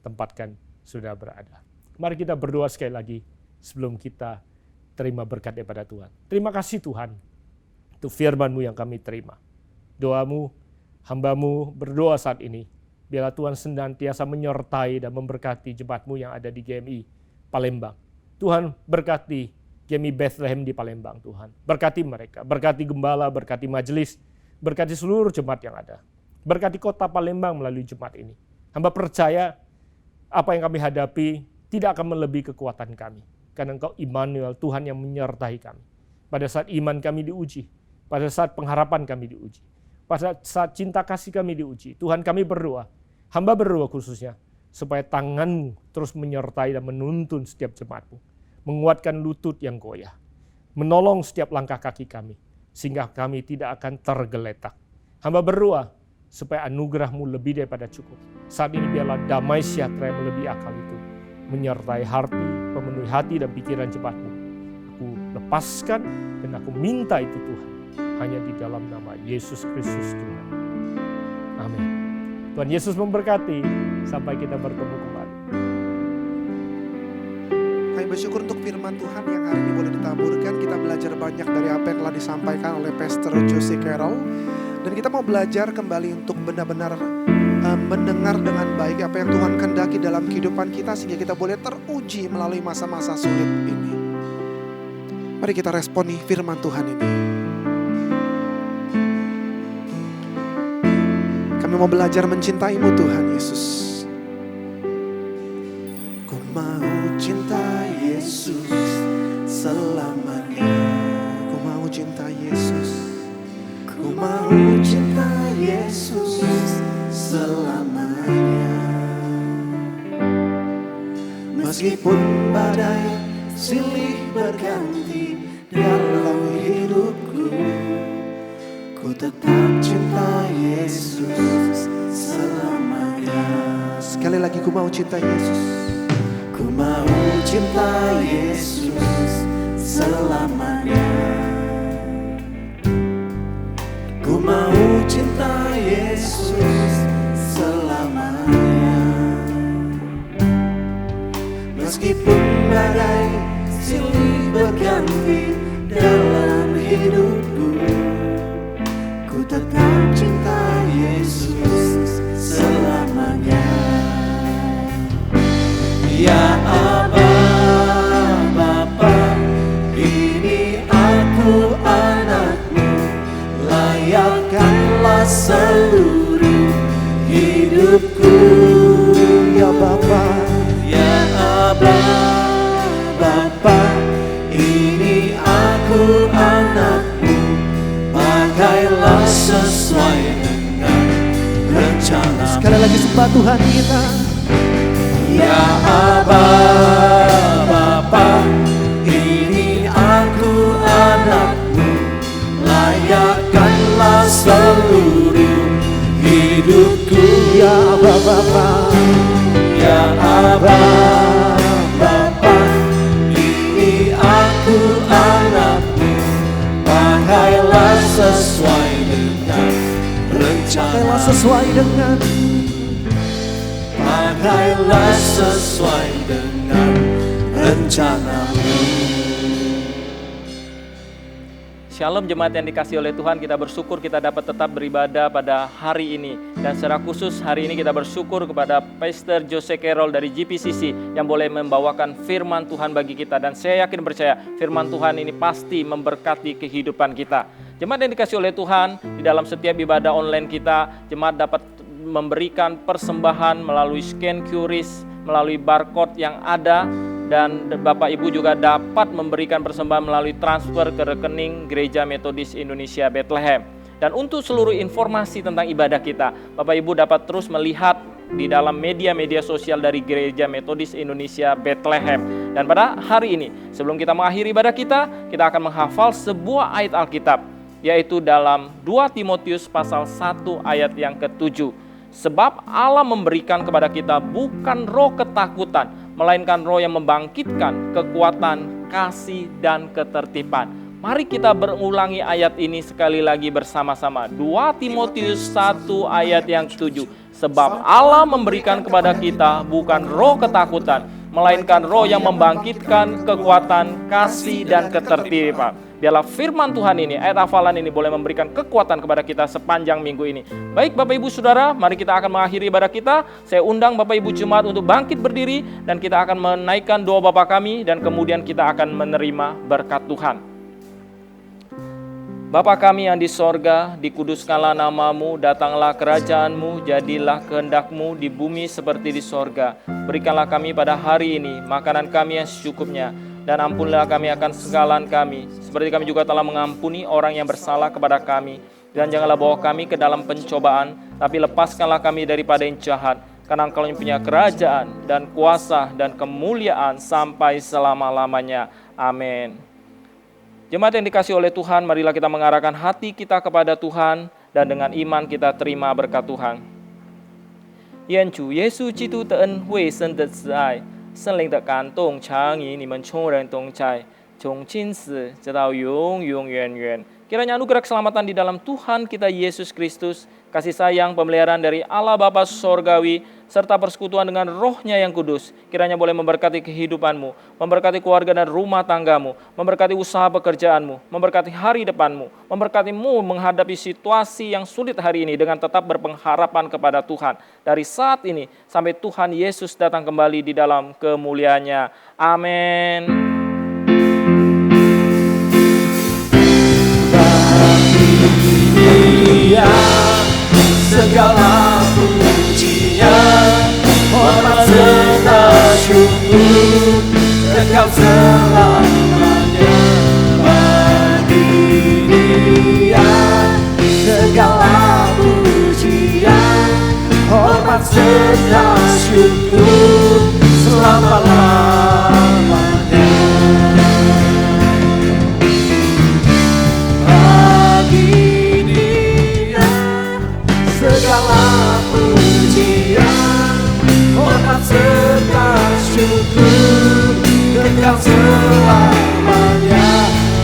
tempatkan saudara berada. Mari kita berdoa sekali lagi sebelum kita terima berkat daripada Tuhan. Terima kasih Tuhan untuk firman-Mu yang kami terima. Doamu, hamba-Mu berdoa saat ini. Biarlah Tuhan senantiasa menyertai dan memberkati jemaat-Mu yang ada di GMI Palembang. Tuhan berkati GMI Bethlehem di Palembang Tuhan. Berkati mereka, berkati gembala, berkati majelis, berkati seluruh jemaat yang ada. Berkati kota Palembang melalui jemaat ini. Hamba percaya apa yang kami hadapi tidak akan melebihi kekuatan kami. Karena Engkau Immanuel, Tuhan yang menyertai kami. Pada saat iman kami diuji, pada saat pengharapan kami diuji, pada saat cinta kasih kami diuji, Tuhan kami berdoa, hamba berdoa khususnya, supaya tangan-Mu terus menyertai dan menuntun setiap jemaat-Mu, menguatkan lutut yang goyah, menolong setiap langkah kaki kami, sehingga kami tidak akan tergeletak. Hamba berdoa, supaya anugerah-Mu lebih daripada cukup. Saat ini biarlah damai sejahtera yang melebihi akal itu, menyertai hati, memenuhi hati dan pikiran jemaat-Mu. Aku lepaskan dan aku minta itu Tuhan, hanya di dalam nama Yesus Kristus Tuhan. Amin. Tuhan Yesus memberkati, sampai kita bertemu kembali. Kami bersyukur untuk firman Tuhan yang hari ini boleh ditaburkan. Kita belajar banyak dari apa yang telah disampaikan oleh Pastor Jose Carroll. Dan kita mau belajar kembali untuk benar-benar mendengar dengan baik apa yang Tuhan kehendaki dalam kehidupan kita, sehingga kita boleh teruji melalui masa-masa sulit ini. Mari kita responi firman Tuhan ini. Kami mau belajar mencintai-Mu Tuhan Yesus. Ku mau cinta Yesus selamanya. Ku mau cinta Yesus. Ku mau cinta Yesus selamanya. Meskipun badai silih berganti dalam hidupku, ku tetap cinta Yesus selamanya. Sekali lagi, ku mau cinta Yesus. Ku mau cinta Yesus selamanya. Ku mau cinta Yesus selamanya. Meskipun badai silih berganti dalam hidupku, ku tetap cinta Yesus selamanya. Ya Aba, Bapa, ini aku anak-Mu, layakkanlah seluruh hidupku. Ya Bapa, ya Aba, Bapa, ini aku anak-Mu, pakailah sesuai dengan rencana. sekali lagi sembah Tuhan kita. Ya Aba, Bapa, ini aku anak-Mu, layakkanlah seluruh hidupku. Ya Aba Bapa, ya Aba, Bapa, ini aku anak-Mu, pakailah sesuai dengan rencana. pakailah sesuai dengan Pakailah sesuai dengan rencana-Mu. Shalom jemaat yang dikasihi oleh Tuhan, kita bersyukur kita dapat tetap beribadah pada hari ini. Dan secara khusus hari ini kita bersyukur kepada Pastor Jose Carroll dari GPCC yang boleh membawakan firman Tuhan bagi kita. Dan saya yakin percaya firman Tuhan ini pasti memberkati kehidupan kita. Jemaat yang dikasihi oleh Tuhan, di dalam setiap ibadah online kita, jemaat dapat memberikan persembahan melalui scan QRIS, melalui barcode yang ada. Dan Bapak Ibu juga dapat memberikan persembahan melalui transfer ke rekening Gereja Metodis Indonesia Bethlehem. Dan untuk seluruh informasi tentang ibadah kita, Bapak Ibu dapat terus melihat di dalam media-media sosial dari Gereja Metodis Indonesia Bethlehem. Dan pada hari ini, sebelum kita mengakhiri ibadah kita akan menghafal sebuah ayat Alkitab, yaitu dalam 2 Timotius pasal 1 ayat yang ke-7. Sebab Allah memberikan kepada kita bukan roh ketakutan, melainkan roh yang membangkitkan kekuatan, kasih, dan ketertiban. Mari kita berulangi ayat ini sekali lagi bersama-sama. 2 Timotius 1 ayat yang 7. Sebab Allah memberikan kepada kita bukan roh ketakutan, melainkan roh yang membangkitkan kekuatan, kasih, dan ketertiban. Biarlah firman Tuhan ini, ayat hafalan ini boleh memberikan kekuatan kepada kita sepanjang minggu ini. Baik Bapak Ibu Saudara, mari kita akan mengakhiri ibadah kita. Saya undang Bapak Ibu Jemaat untuk bangkit berdiri dan kita akan menaikkan doa Bapa kami dan kemudian kita akan menerima berkat Tuhan. Bapa kami yang di sorga, dikuduskanlah namamu, datanglah kerajaanmu, jadilah kehendak-mu di bumi seperti di sorga. Berikanlah kami pada hari ini makanan kami yang secukupnya, dan ampunilah kami akan kesalahan kami, seperti kami juga telah mengampuni orang yang bersalah kepada kami. Dan janganlah bawa kami ke dalam pencobaan, tapi lepaskanlah kami daripada yang jahat. Karena Engkau yang punya kerajaan dan kuasa dan kemuliaan sampai selama-lamanya. Amin. Jemaat yang dikasihi oleh Tuhan, marilah kita mengarahkan hati kita kepada Tuhan dan dengan iman kita terima berkat Tuhan. Yen Chủ耶稣基督的恩惠、神的慈爱、圣灵的感动常与你们众人同在，从今时直到永永远远。Kiranya anugerah keselamatan di dalam Tuhan kita Yesus Kristus, kasih sayang, pemeliharaan dari Allah Bapa Sorgawi, serta persekutuan dengan Roh-Nya yang kudus, kiranya boleh memberkati kehidupanmu, memberkati keluarga dan rumah tanggamu, memberkati usaha pekerjaanmu, memberkati hari depanmu, memberkatimu menghadapi situasi yang sulit hari ini dengan tetap berpengharapan kepada Tuhan. Dari saat ini sampai Tuhan Yesus datang kembali di dalam kemuliaannya. Amin. Dia segala pujian, hormat serta syukur kekal selamanya. Bagi Dia segala pujian, hormat serta syukur selama-lamanya. Segala pujian, hormat serta syukur kekal selamanya.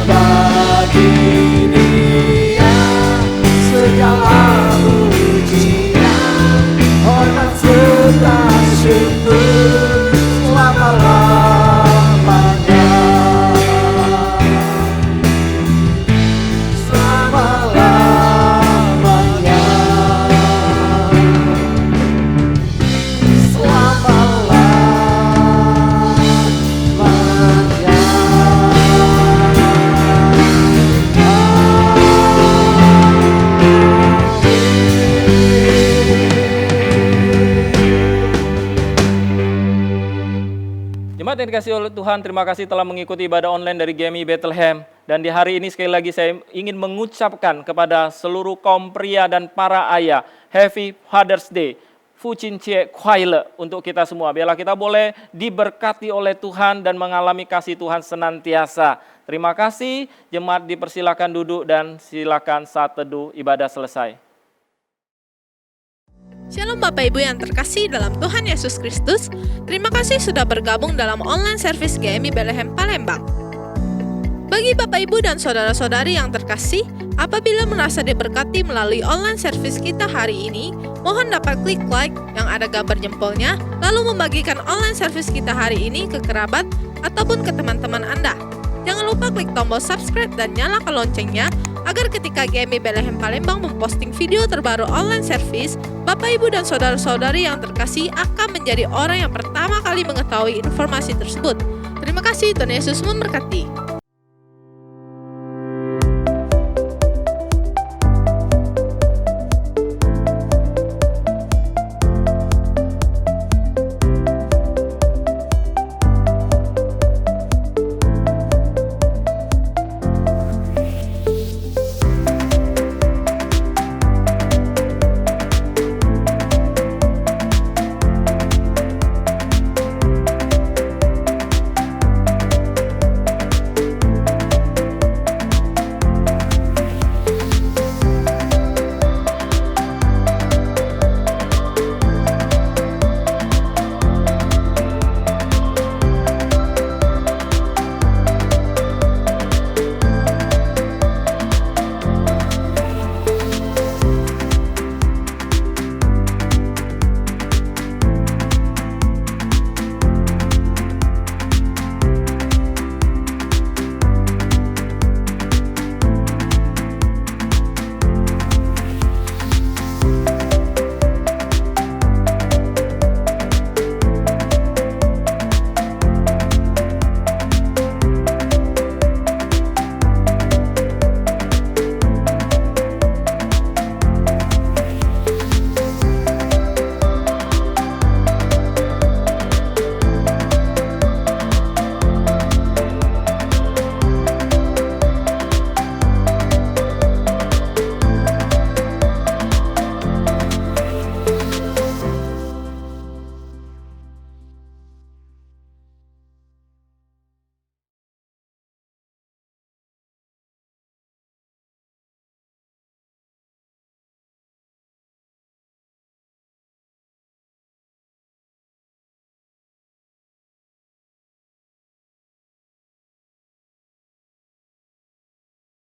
Bagi Dia segala pujian, hormat serta syukur selama-lamanya. Jemaat yang dikasihi oleh Tuhan, terima kasih telah mengikuti ibadah online dari GMI Bethlehem. Dan di hari ini sekali lagi saya ingin mengucapkan kepada seluruh kaum pria dan para ayah, Happy Father's Day, Fucin Cie Kuaile untuk kita semua. Biarlah kita boleh diberkati oleh Tuhan dan mengalami kasih Tuhan senantiasa. Terima kasih, jemaat dipersilakan duduk dan silakan saat teduh ibadah selesai. Shalom Bapak Ibu yang terkasih dalam Tuhan Yesus Kristus. Terima kasih sudah bergabung dalam online service GMI Bethlehem Palembang. Bagi Bapak Ibu dan saudara-saudari yang terkasih, apabila merasa diberkati melalui online service kita hari ini, mohon dapat klik like yang ada gambar jempolnya, lalu membagikan online service kita hari ini ke kerabat ataupun ke teman-teman Anda. Jangan lupa klik tombol subscribe dan nyalakan loncengnya, agar ketika GMI Bethlehem Palembang memposting video terbaru online service, Bapak Ibu dan saudara-saudari yang terkasih akan menjadi orang yang pertama kali mengetahui informasi tersebut. Terima kasih, Tuhan Yesus memberkati.